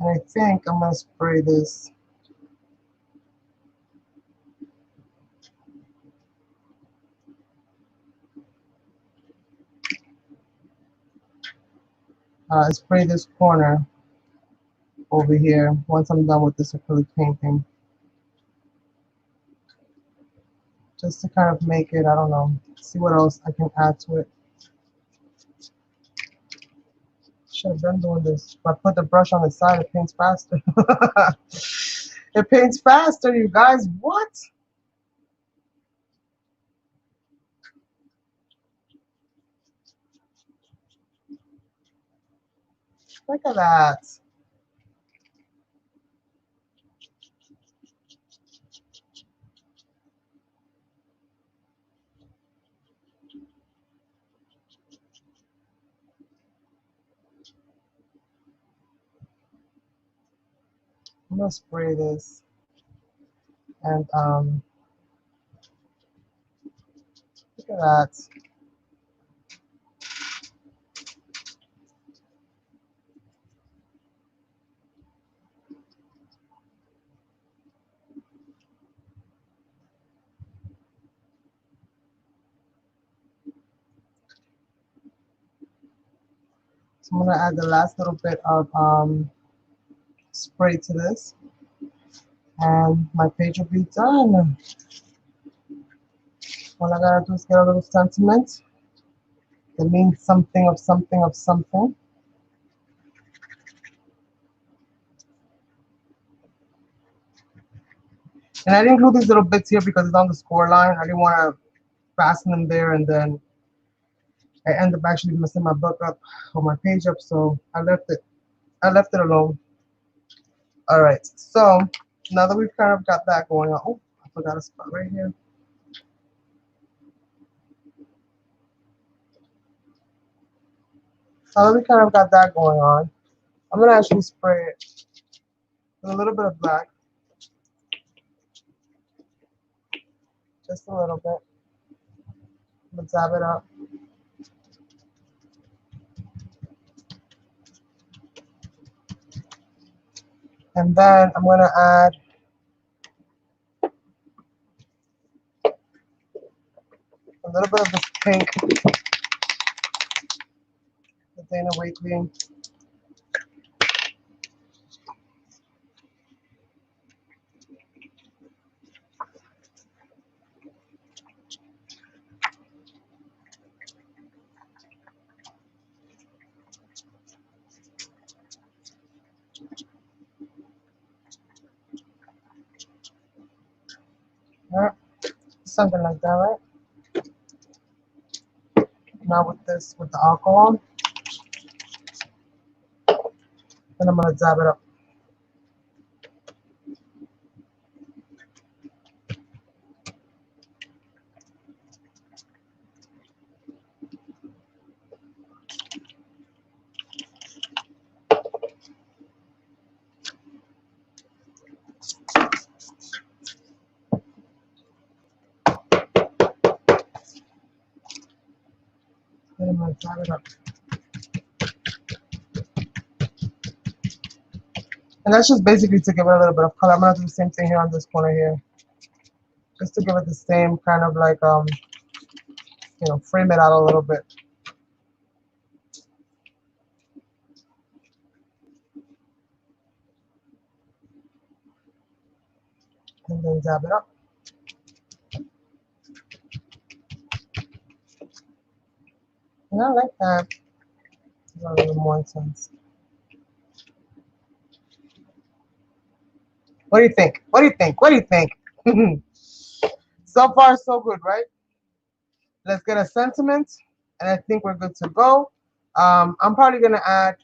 And I think I'm going to spray this. Spray this corner over here once I'm done with this acrylic painting. Just to kind of make it, I don't know, see what else I can add to it. Should have been doing this. If I put the brush on the side, it paints faster. It paints faster, you guys. What? Look at that. I'm gonna spray this and look at that. So I'm gonna add the last little bit of spray to this, and my page will be done. All I gotta do is get a little sentiment that means something of something of something. And I didn't include these little bits here because it's on the score line. I didn't want to fasten them there and then I end up actually messing my book up or my page up, so I left it. I left it alone. All right, so now that we've kind of got that going on, oh, I forgot a spot right here. Now that we kind of got that going on, I'm gonna actually spray it with a little bit of black, just a little bit. I'm gonna dab it up. And then I'm gonna add a little bit of this pink, the Dana Wakeling. Something like that, right? Now with this, with the alcohol, and I'm gonna dab it up. And I'm gonna dab it up. And that's just basically to give it a little bit of color. I'm gonna do the same thing here on this corner here, just to give it the same kind of like you know, frame it out a little bit. And then dab it up. And I like that. It's a little more intense. What do you think? What do you think? What do you think? So far, so good, right? Let's get a sentiment, and I think we're good to go. I'm probably gonna add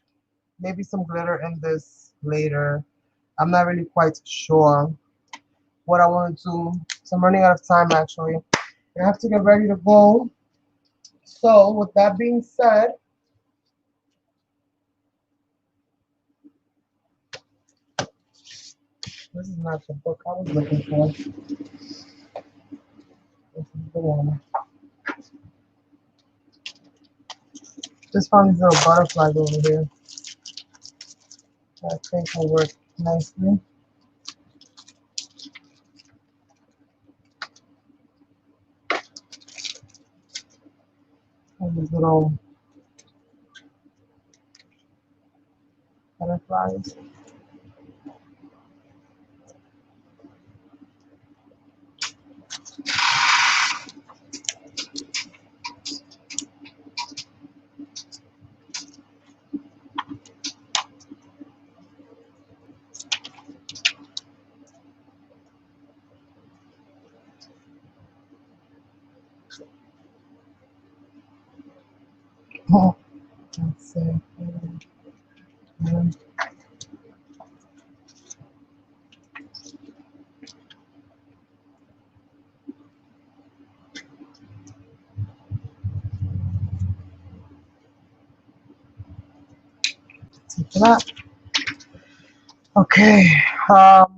maybe some glitter in this later. I'm not really quite sure what I want to do, so I'm running out of time actually. I have to get ready to go. So with that being said, this is not the book I was looking for. This is the one. Just found these little butterflies over here. I think will work nicely. And these little butterflies. Oh, let's see. Take that. Okay. Have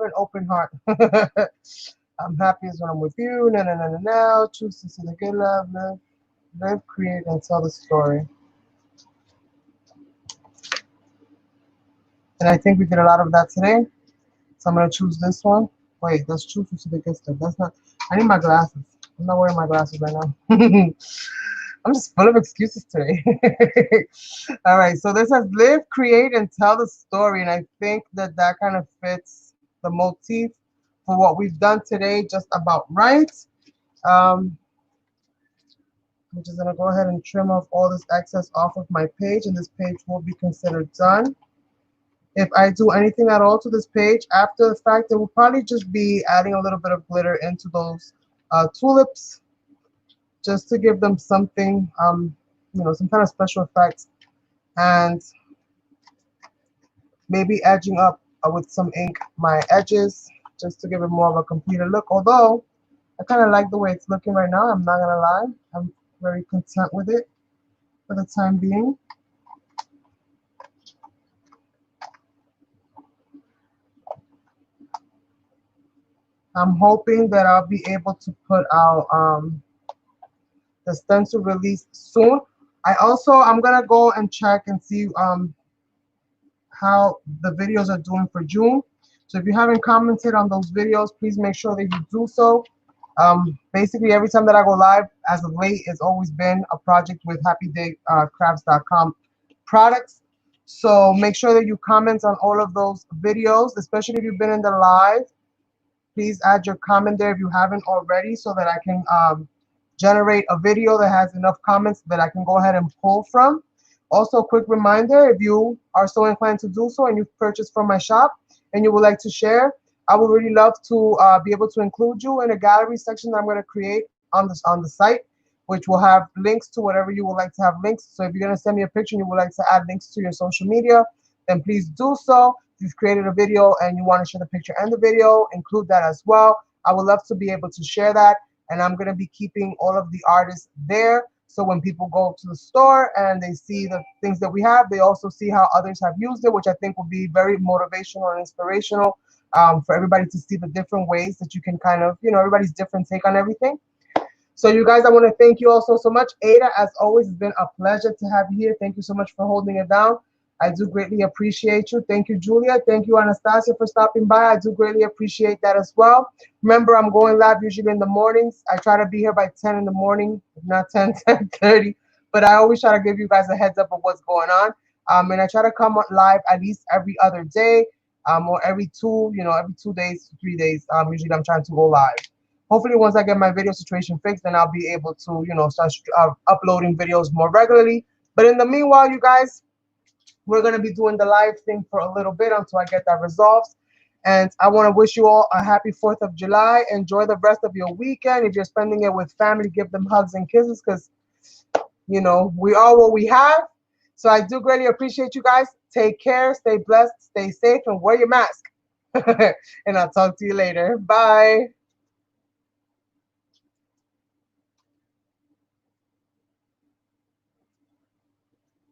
an open heart. I'm happiest when I'm with you. No, no, no, no, no. Choose to see the good love, live, create, and tell the story. And I think we did a lot of that today. So I'm gonna choose this one. Wait, let's choose to see the good stuff. That's not. I need my glasses. I'm not wearing my glasses right now. I'm just full of excuses today. All right, so this says live, create, and tell the story. And I think that that kind of fits the motif for what we've done today just about right. I'm just going to go ahead and trim off all this excess off of my page, and this page will be considered done. If I do anything at all to this page after the fact, it will probably just be adding a little bit of glitter into those tulips, just to give them something, you know, some kind of special effects, and maybe edging up with some ink my edges, just to give it more of a completed look. Although I kind of like the way it's looking right now, I'm not gonna lie. I'm very content with it for the time being. I'm hoping that I'll be able to put out the stencil release soon. I'm gonna go and check and see how the videos are doing for June. So if you haven't commented on those videos, please make sure that you do so. Basically, every time that I go live, as of late, it's always been a project with HappyDayCrafts.com products. So make sure that you comment on all of those videos, especially if you've been in the live. Please add your comment there if you haven't already, so that I can generate a video that has enough comments that I can go ahead and pull from. Also, a quick reminder, if you are so inclined to do so and you've purchased from my shop and you would like to share, I would really love to be able to include you in a gallery section that I'm going to create on the site, which will have links to whatever you would like to have links. So if you're going to send me a picture and you would like to add links to your social media, then please do so. If you've created a video and you want to share the picture and the video, include that as well. I would love to be able to share that. And I'm going to be keeping all of the artists there. So when people go to the store and they see the things that we have, they also see how others have used it, which I think will be very motivational and inspirational for everybody to see the different ways that you can kind of, everybody's different take on everything. So you guys, I want to thank you all so much. Ada, as always, it's been a pleasure to have you here. Thank you so much for holding it down. I do greatly appreciate you. Thank you, Julia. Thank you, Anastasia, for stopping by. I do greatly appreciate that as well. Remember, I'm going live usually in the mornings. I try to be here by 10 in the morning, if not 10, 10:30. But I always try to give you guys a heads up of what's going on. And I try to come on live at least every other day, or every 2 days, 3 days. Usually I'm trying to go live. Hopefully, once I get my video situation fixed, then I'll be able to, start uploading videos more regularly. But in the meanwhile, you guys, we're going to be doing the live thing for a little bit until I get that resolved. And I want to wish you all a happy 4th of July. Enjoy the rest of your weekend. If you're spending it with family, give them hugs and kisses because, we are what we have. So I do greatly appreciate you guys. Take care, stay blessed, stay safe, and wear your mask. And I'll talk to you later. Bye.